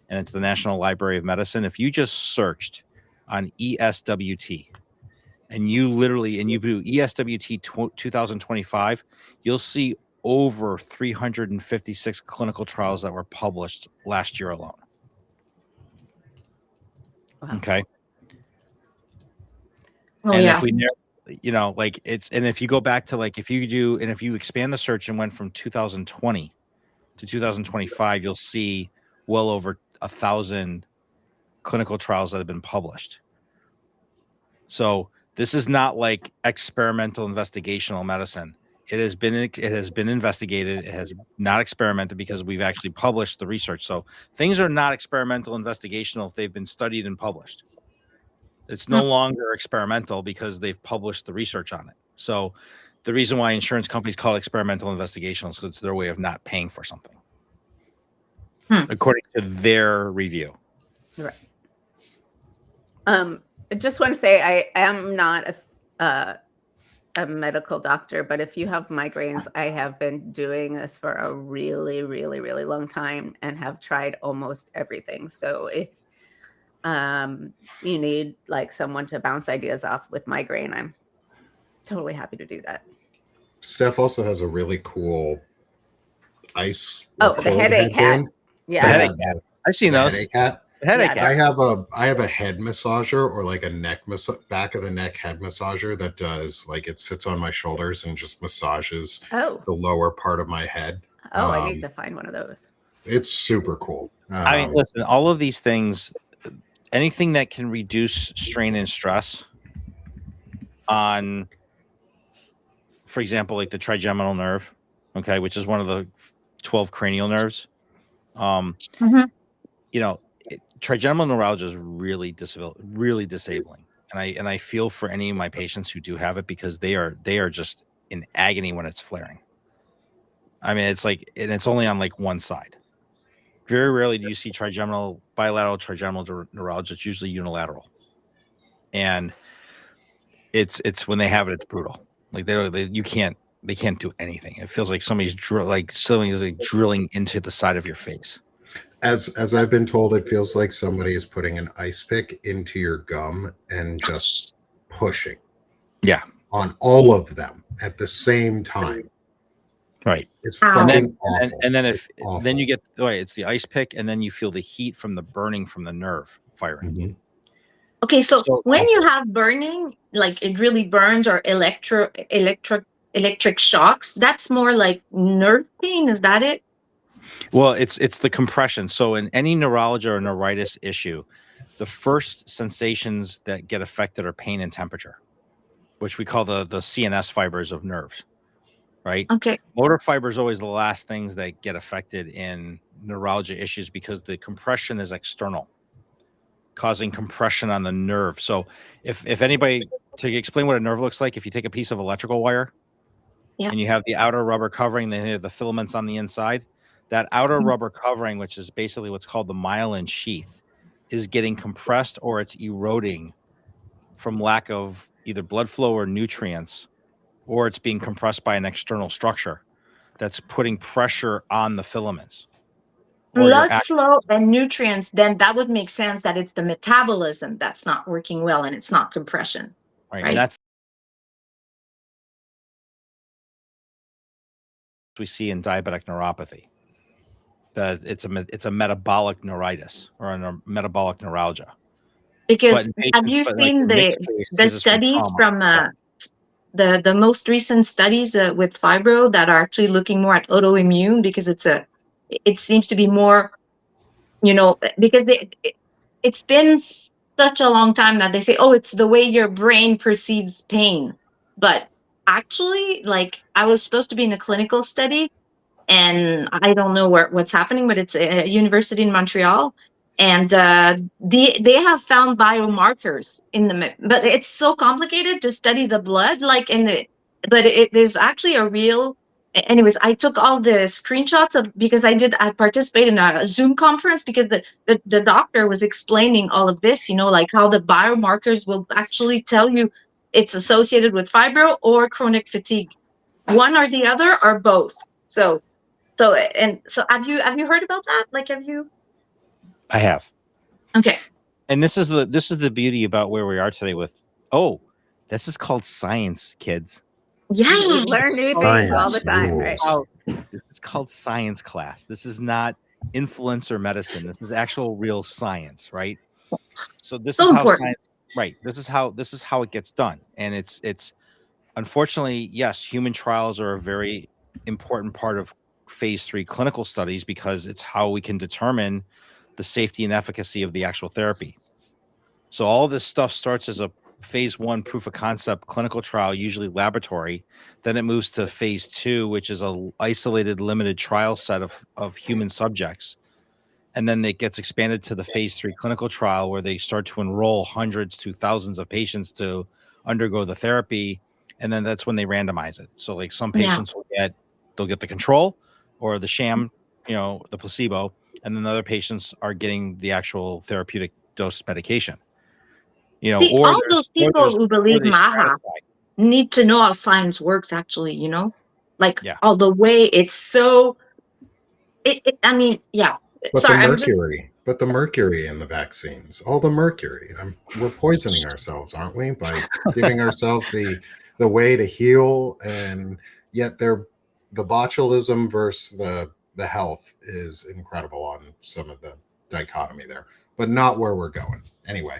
and it's the National Library of Medicine. If you just searched on ESWT and you do ESWT 2025, you'll see over 356 clinical trials that were published last year alone. Wow. Okay. If if you go back to if you expand the search and went from 2020 to 2025, you'll see well over 1,000 clinical trials that have been published. So this is not like experimental investigational medicine. It has been investigated. It has not experimented because we've actually published the research. So things are not experimental investigational if they've been studied and published. It's no longer experimental because they've published the research on it. So the reason why insurance companies call it experimental investigational is because it's their way of not paying for something, according to their review. Right. I just want to say I am not a medical doctor, but if you have migraines, I have been doing this for a really, really, really long time and have tried almost everything. So if you need like someone to bounce ideas off with migraine, I'm totally happy to do that. Steph also has a really cool ice. The headache hat. Yeah. I've seen those. Headache hat. Headache. Yeah, I have a head massager, or like a back of the neck head massager that does, like, it sits on my shoulders and just massages Oh, the lower part of my head. I need to find one of those. It's super cool. I mean, listen, all of these things, anything that can reduce strain and stress on, for example, like the trigeminal nerve, okay, which is one of the 12 cranial nerves. Mhm. You know, trigeminal neuralgia is really disabling, and I feel for any of my patients who do have it, because they are just in agony when it's flaring. I mean, it's like, and it's only on like one side. Very rarely do you see bilateral trigeminal neuralgia. It's usually unilateral, and it's when they have it, it's brutal. Like they can't do anything. It feels like something is like drilling into the side of your face. As I've been told, it feels like somebody is putting an ice pick into your gum and just pushing. Yeah. On all of them at the same time. Right. It's fucking awful. And then then you get, it's the ice pick, and then you feel the heat from the burning from the nerve firing. Mm-hmm. Okay, so when you have burning, like it really burns, or electric shocks, that's more like nerve pain. Is that it? Well, it's the compression. So in any neurology or neuritis issue, the first sensations that get affected are pain and temperature, which we call the CNS fibers of nerves, right? Okay. Motor fiber is always the last things that get affected in neurology issues, because the compression is external, causing compression on the nerve. So if anybody, to explain what a nerve looks like, if you take a piece of electrical wire, and you have the outer rubber covering, then you have the filaments on the inside, that outer rubber covering, which is basically what's called the myelin sheath, is getting compressed, or it's eroding from lack of either blood flow or nutrients, or it's being compressed by an external structure that's putting pressure on the filaments. Blood flow and nutrients, then that would make sense that it's the metabolism that's not working well, and it's not compression. Right. And that's what we see in diabetic neuropathy. That it's a metabolic neuritis, or a metabolic neuralgia. Because have you seen the studies from the most recent studies with fibro that are actually looking more at autoimmune, because it seems to be more, because it's been such a long time that they say, oh, it's the way your brain perceives pain. But actually, like, I was supposed to be in a clinical study, and I don't know what's happening, but it's a university in Montreal, and they have found biomarkers in but it's so complicated to study the blood, like but it is actually a real. Anyways, I took all the screenshots because I participated in a Zoom conference, because the doctor was explaining all of this, like how the biomarkers will actually tell you it's associated with fibro or chronic fatigue, one or the other, or both. So have you heard about that? Like, have you? I have. Okay. And this is the beauty about where we are today with, this is called science, kids. Yeah. We learn new things all the time, right? This is called science class. This is not influencer medicine. This is actual real science, right? So this is how science, right? This is how it gets done. And it's unfortunately, yes, human trials are a very important part of phase 3 clinical studies, because it's how we can determine the safety and efficacy of the actual therapy. So all this stuff starts as a phase 1 proof of concept clinical trial, usually laboratory. Then it moves to phase 2, which is a isolated limited trial set of human subjects. And then it gets expanded to the phase 3 clinical trial, where they start to enroll hundreds to thousands of patients to undergo the therapy. And then that's when they randomize it. So like some patients they'll get the control or the sham, the placebo. And then the other patients are getting the actual therapeutic dose medication. See, all those people who believe Maha need to know how science works, actually, all the way it's so, I mean, yeah. But the mercury in the vaccines, all the mercury, we're poisoning ourselves, aren't we? By giving ourselves the way to heal, and yet the botulism versus the health is incredible on some of the dichotomy there. but not where we're going. Anyway,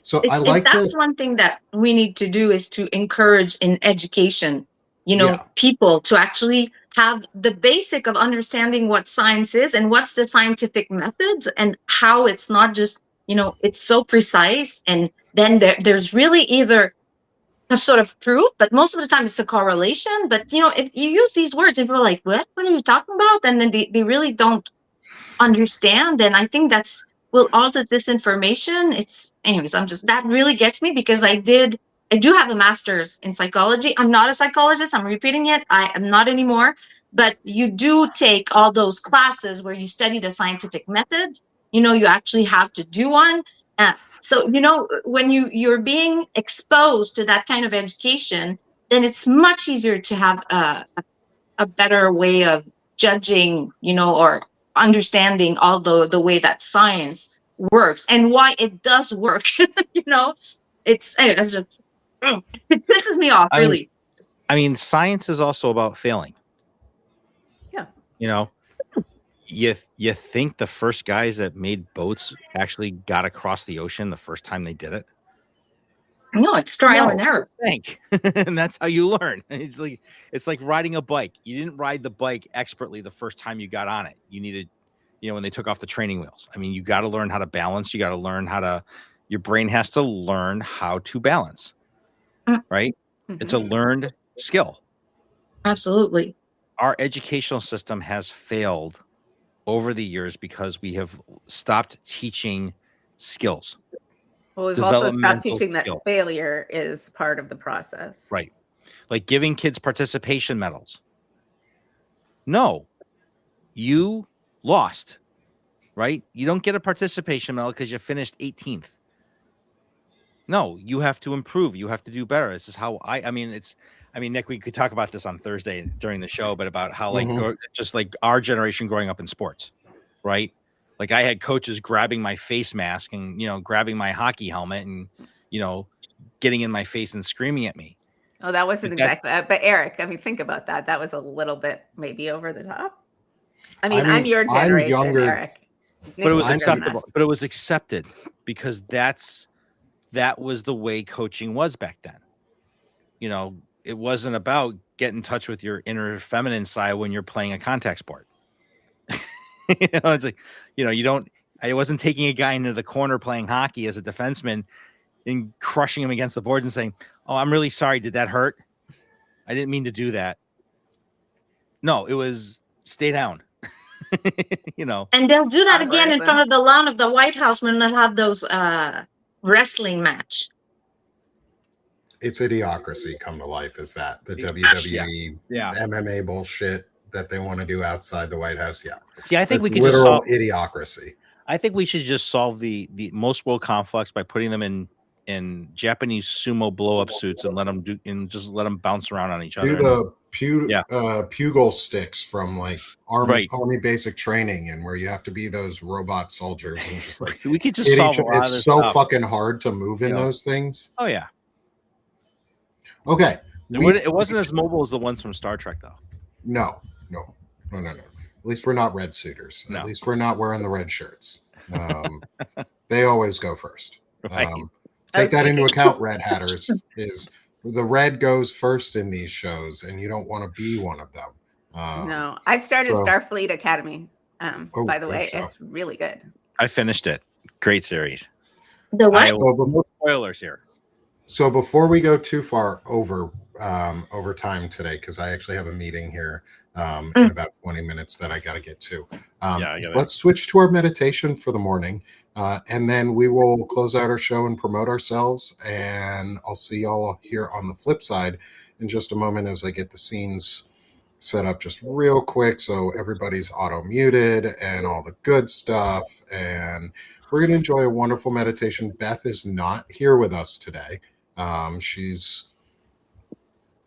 so I It's, like that's the one thing that we need to do is to encourage in education, Yeah. people to actually have the basic of understanding what science is and what's the scientific methods and how it's not just, it's so precise. And then there's really either a sort of proof, but most of the time it's a correlation. But, if you use these words and people are like, what are you talking about? And then they really don't understand. And I think that's, well, all the disinformation, anyways, that really gets me because I do have a master's in psychology. I'm not a psychologist. I'm repeating it. I am not anymore. But you do take all those classes where you study the scientific methods. You actually have to do one. So, when you're being exposed to that kind of education, then it's much easier to have a better way of judging, or understanding all the way that science works and why it does work. It's just it pisses me off, really. I mean, science is also about failing. Yeah. You think the first guys that made boats actually got across the ocean the first time they did it? No, it's trial and error. Think. And that's how you learn. It's like riding a bike. You didn't ride the bike expertly the first time you got on it. You needed, when they took off the training wheels. I mean, you got to learn how to balance. You got to learn your brain has to learn how to balance, right? Mm-hmm. It's a learned skill. Absolutely. Our educational system has failed over the years because we have stopped teaching skills. Well, we've also stopped Developmental teaching that skill. failure is part of the process. Right. Like giving kids participation medals. No, you lost, right? You don't get a participation medal because you finished 18th. No, you have to improve. You have to do better. This is how Nick, we could talk about this on Thursday during the show, but about how just like our generation growing up in sports, right? Like I had coaches grabbing my face mask and, grabbing my hockey helmet and, getting in my face and screaming at me. Oh, that wasn't exactly, but Eric, think about that. That was a little bit maybe over the top. I'm your generation, I'm younger, Eric. But it was acceptable. But it was accepted because that was the way coaching was back then. It wasn't about get in touch with your inner feminine side when you're playing a contact sport. It's like, I wasn't taking a guy into the corner playing hockey as a defenseman and crushing him against the board and saying, "Oh, I'm really sorry. Did that hurt? I didn't mean to do that." No, it was stay down. And they'll do that again in front of the lawn of the White House when they'll have those wrestling match. It's idiocracy come to life. Is that the WWE MMA bullshit that they want to do outside the White House? Yeah. See, I think we could literal just solve idiocracy. I think we should just solve the most world conflicts by putting them in Japanese sumo blow up suits and let them bounce around on each other. Do the pugil sticks from like army basic training, and where you have to be those robot soldiers and just like we could just solve a lot of this stuff. Fucking hard to move in those things. Oh yeah. Okay. It wasn't as mobile as the ones from Star Trek, though. No. At least we're not red suiters. No. At least we're not wearing the red shirts. They always go first. Right. Take that into account, red hatters. Is the red goes first in these shows, and you don't want to be one of them. No, I've started Starfleet Academy. By the way, it's really good. I finished it. Great series. The what? No spoilers here. So before we go too far over time today, because I actually have a meeting here in about 20 minutes that I got to get to. Let's switch to our meditation for the morning, and then we will close out our show and promote ourselves. And I'll see y'all here on the flip side in just a moment as I get the scenes set up just real quick so everybody's auto muted and all the good stuff. And we're going to enjoy a wonderful meditation. Beth is not here with us today. She's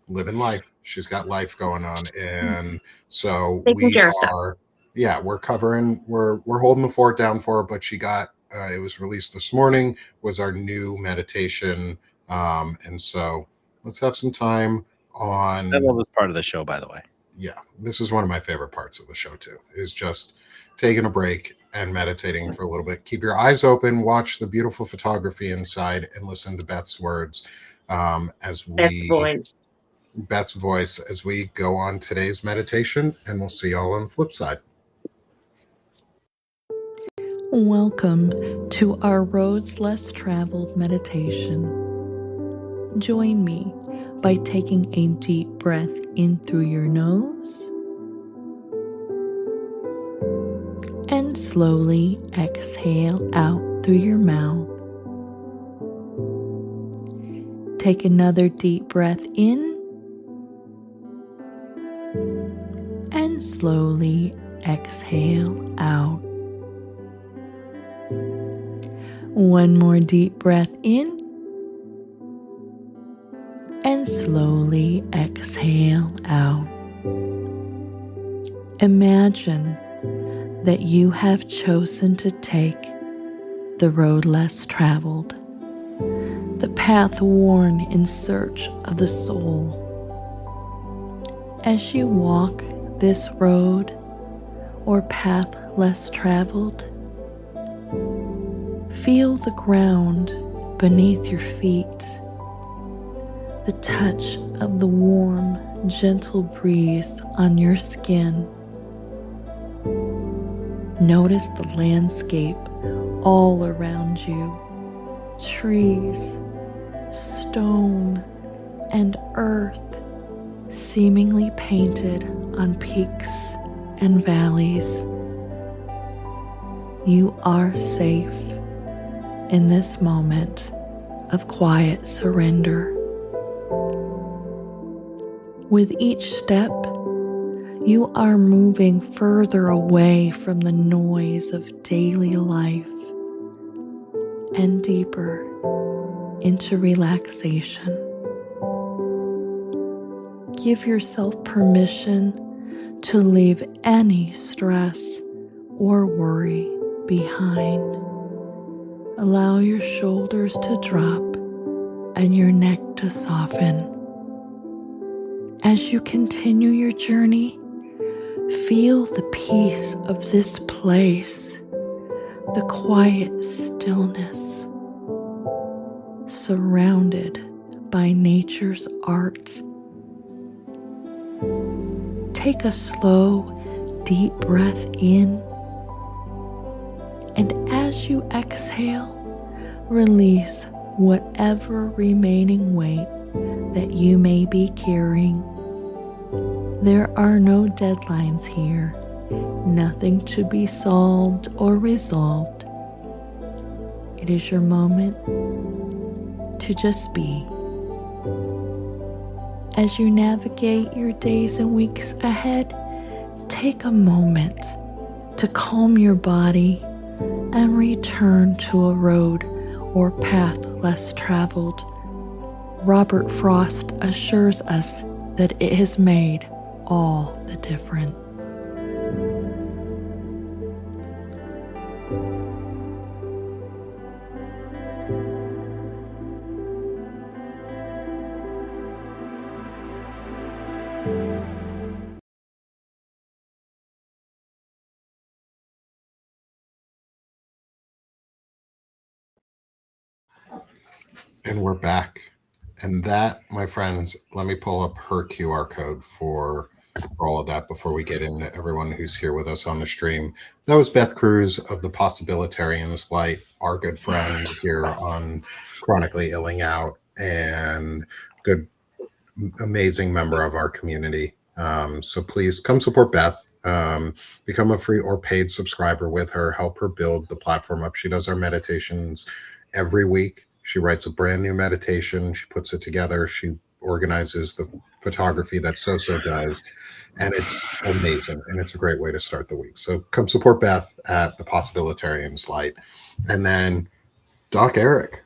living life. She's got life going on. And so we're covering, we're holding the fort down for her, but she got, it was released this morning, was our new meditation. And so let's have some time on. I love this part of the show, by the way. yeah, this is one of my favorite parts of the show too, is just taking a break and meditating for a little bit. Keep your eyes open, watch the beautiful photography inside, and listen to Beth's words as Beth's voice as we go on today's meditation, and we'll see y'all on the flip side. Welcome to our Roads Less Traveled meditation. Join me by taking a deep breath in through your nose and slowly exhale out through your mouth. Take another deep breath in and slowly exhale out. One more deep breath in and slowly exhale out. Imagine that you have chosen to take the road less traveled, the path worn in search of the soul. As you walk this road or path less traveled, feel the ground beneath your feet, the touch of the warm, gentle breeze on your skin. Notice the landscape all around you, trees, stone, and earth seemingly painted on peaks and valleys. You are safe in this moment of quiet surrender. With each step, you are moving further away from the noise of daily life and deeper into relaxation. Give yourself permission to leave any stress or worry behind. Allow your shoulders to drop and your neck to soften. As you continue your journey, feel the peace of this place, the quiet stillness, surrounded by nature's art. Take a slow, deep breath in, and as you exhale, release whatever remaining weight that you may be carrying. There are no deadlines here, nothing to be solved or resolved. It is your moment to just be. As you navigate your days and weeks ahead, take a moment to calm your body and return to a road or path less traveled. Robert Frost assures us that it has made all the difference. And we're back. And that, my friends, let me pull up her QR code for all of that before we get into everyone who's here with us on the stream. That was Beth Cruz of the Possibilitarians Light, our good friend here on Chronically Illing Out, and good, amazing member of our community. So please come support Beth. Become a free or paid subscriber with her. Help her build the platform up. She does our meditations every week. She writes a brand new meditation. She puts it together. She organizes the photography that So does. And it's amazing. And it's a great way to start the week. So come support Beth at the Possibilitarians Light. And then Doc Eric.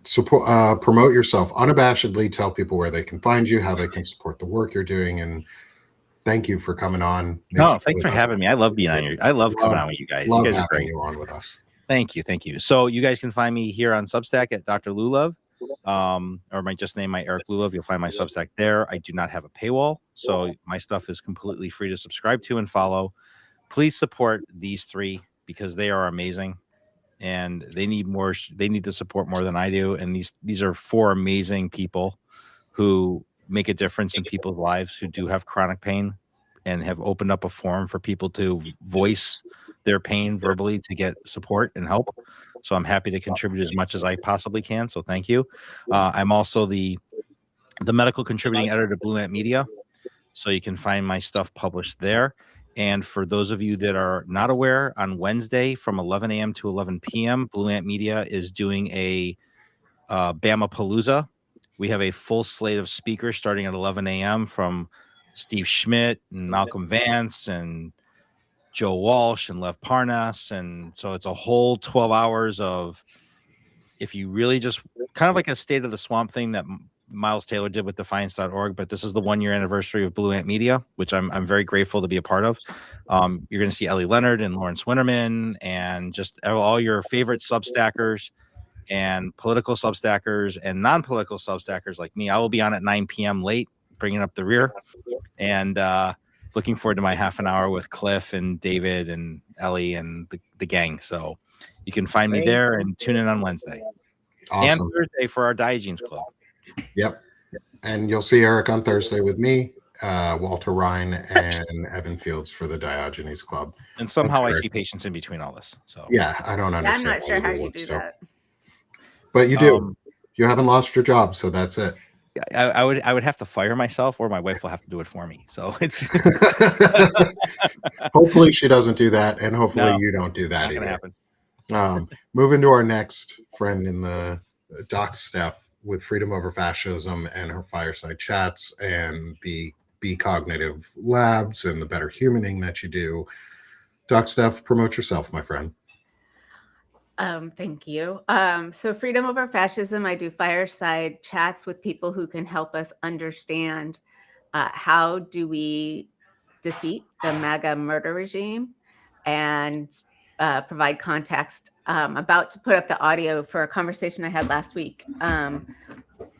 Support, promote yourself unabashedly. Tell people where they can find you, how they can support the work you're doing. And thank you for coming on. No, thanks for having me. I love being on here. I love coming on with you guys. Love you guys having are great. you on with us. Thank you. So you guys can find me here on Substack at Dr. Lulove. or my just name, my Eric Lulov. You'll find my Substack there. I do not have a paywall, so my stuff is completely free to subscribe to and follow. Please support these three because they are amazing, and they need more. They need the support more than I do. And these are four amazing people who make a difference in people's lives who do have chronic pain, and have opened up a forum for people to voice their pain verbally to get support and help. So I'm happy to contribute as much as I possibly can. So thank you. I'm also the medical contributing editor to Blue Ant Media. So you can find my stuff published there. And for those of you that are not aware, on Wednesday from 11 a.m. to 11 p.m., Blue Ant Media is doing a Bama Palooza. We have a full slate of speakers starting at 11 a.m. from Steve Schmidt and Malcolm Vance and Joe Walsh and Lev Parnas. And so it's a whole 12 hours of, if you really just kind of like a State of the Swamp thing that Miles Taylor did with defiance.org, but this is the 1 year anniversary of Blue Ant Media, which I'm very grateful to be a part of. You're going to see Ellie Leonard and Lawrence Winterman and just all your favorite Substackers and political Substackers and non-political Substackers like me. I will be on at 9 p.m. late, bringing up the rear, and looking forward to my half an hour with Cliff and David and Ellie and the gang. So you can find me there and tune in on Wednesday. Awesome. And Thursday for our Diogenes Club. Yep. And you'll see Eric on Thursday with me, Walter Ryan, and Evan Fields for the Diogenes Club. And somehow I see patients in between all this. So yeah, I don't understand. I'm not sure how you do that. But you do. You haven't lost your job, so that's it. I would have to fire myself, or my wife will have to do it for me. So it's hopefully she doesn't do that, and hopefully you don't do that either. Moving to our next friend in the doc staff with Freedom Over Fascism and her fireside chats and the Be Cognitive Labs and the better humaning that you do. Doc Steph, promote yourself, my friend. Thank you. So Freedom Over Fascism, I do fireside chats with people who can help us understand how do we defeat the MAGA murder regime and provide context. I'm about to put up the audio for a conversation I had last week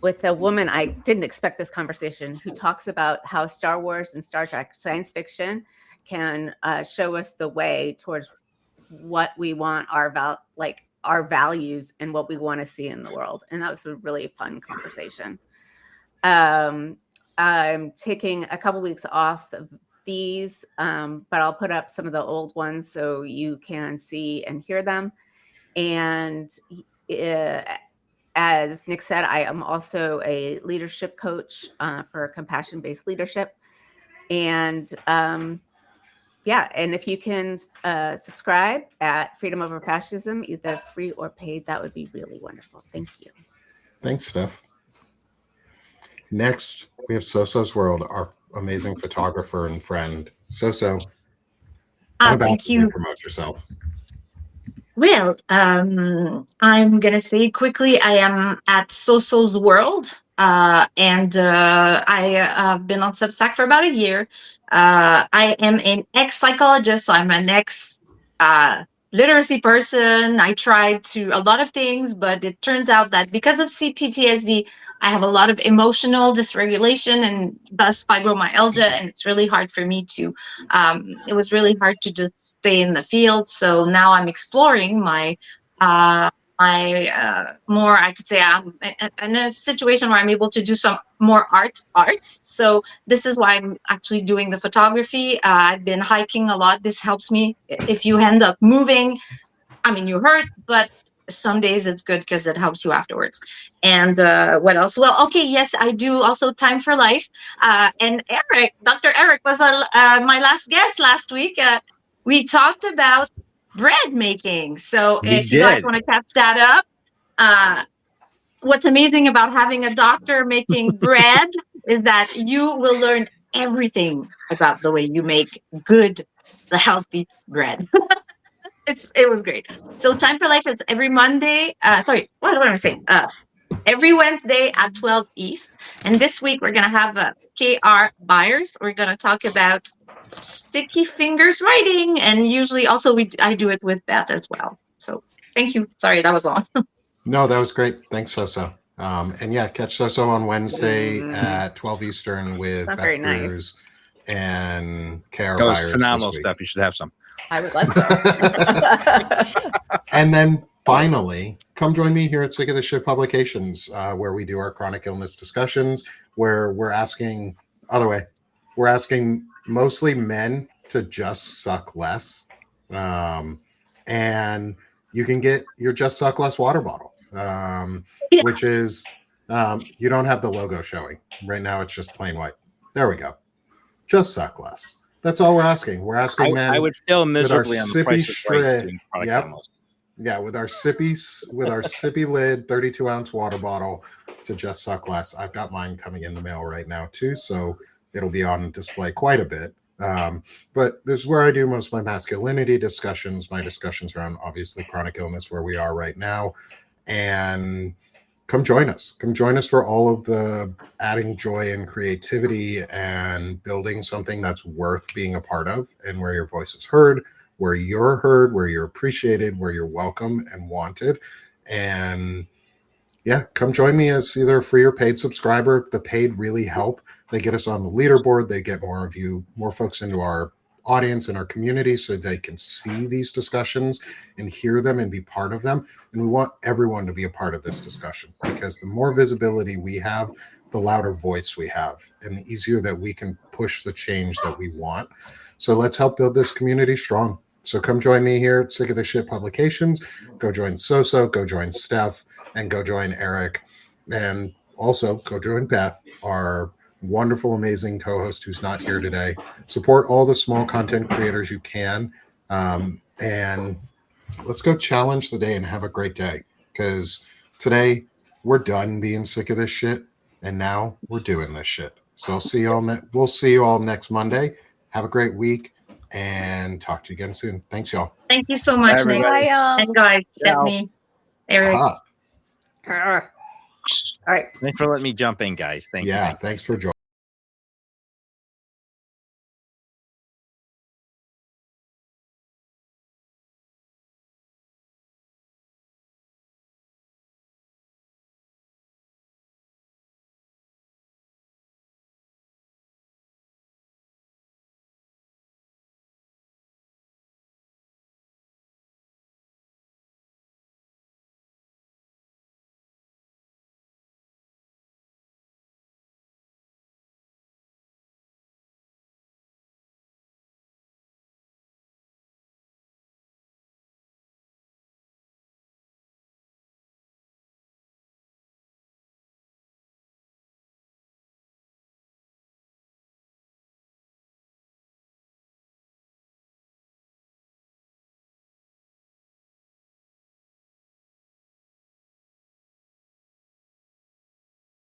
with a woman. I didn't expect this conversation, who talks about how Star Wars and Star Trek science fiction can show us the way towards what we want, our values and what we want to see in the world. And that was a really fun conversation. I'm taking a couple weeks off of these, but I'll put up some of the old ones so you can see and hear them. And as Nick said, I am also a leadership coach for compassion-based leadership. And and if you can subscribe at Freedom Over Fascism, either free or paid, that would be really wonderful. Thank you. Thanks, Steph. Next, we have Soso's World, our amazing photographer and friend. Soso, thank you. Promote yourself. Well, I'm going to say quickly, I am at Soso's World, and I have been on Substack for about a year. I am an ex-psychologist, so I'm an ex-literacy person. I tried a lot of things, but it turns out that because of CPTSD, I have a lot of emotional dysregulation and thus fibromyalgia, and it's really hard for me to, it was really hard to just stay in the field. So now I'm exploring my more, I could say I'm in a situation where I'm able to do some more arts. So this is why I'm actually doing the photography. I've been hiking a lot. This helps me. If you end up moving, I mean, you hurt, but some days it's good because it helps you afterwards. And what else? Well, okay, yes, I do also Time for Life. And Eric, Dr. Eric was my last guest last week. We talked about bread making. So if you guys want to catch that up, what's amazing about having a doctor making bread is that you will learn everything about the way you make good, healthy bread. It was great. So Time for Life is every Monday. Sorry, what am I saying? Every Wednesday at 12 East. And this week we're going to have KR Byers. We're going to talk about sticky fingers writing, and usually also I do it with Beth as well. So thank you. Sorry, that was long. No, that was great. Thanks, Soso. And yeah, catch Soso on Wednesday Mm. at 12 Eastern with not Beth very nice. Cruz and Care That was Virus phenomenal this week. stuff. You should have some. I would love some. And then finally, come join me here at Sick of the Shit Publications, where we do our chronic illness discussions, where we're asking mostly men to just suck less. And you can get your Just Suck Less water bottle, which is, you don't have the logo showing. Right now, it's just plain white. There we go. Just suck less. That's all we're asking. We're asking men. I would fail with our miserably on the sippy price is right shred. doing product Yep. demos. Yeah, with our sippy lid 32-ounce water bottle to just suck less. I've got mine coming in the mail right now too, so it'll be on display quite a bit. But this is where I do most of my masculinity discussions, my discussions around obviously chronic illness, where we are right now. And come join us. Come join us for all of the adding joy and creativity and building something that's worth being a part of, and where your voice is heard, where you're heard, where you're appreciated, where you're welcome and wanted. And yeah, come join me as either a free or paid subscriber. The paid really help. They get us on the leaderboard. They get more of you, more folks into our audience and our community, so they can see these discussions and hear them and be part of them. And we want everyone to be a part of this discussion, because the more visibility we have, the louder voice we have, and the easier that we can push the change that we want. So let's help build this community strong. So come join me here at Sick of the Shit Publications. Go join Soso, go join Steph, and go join Eric. And also go join Beth, our wonderful, amazing co-host who's not here today. Support all the small content creators you can. And let's go challenge the day and have a great day. Because today we're done being sick of this shit, and now we're doing this shit. So we'll see you all next Monday. Have a great week, and talk to you again soon. Thanks, y'all. Thank you so much, Nick. Bye, y'all. And guys, Stephanie, Eric. Aha. All right. Thanks for letting me jump in, guys. Thank you. Yeah, thanks for joining.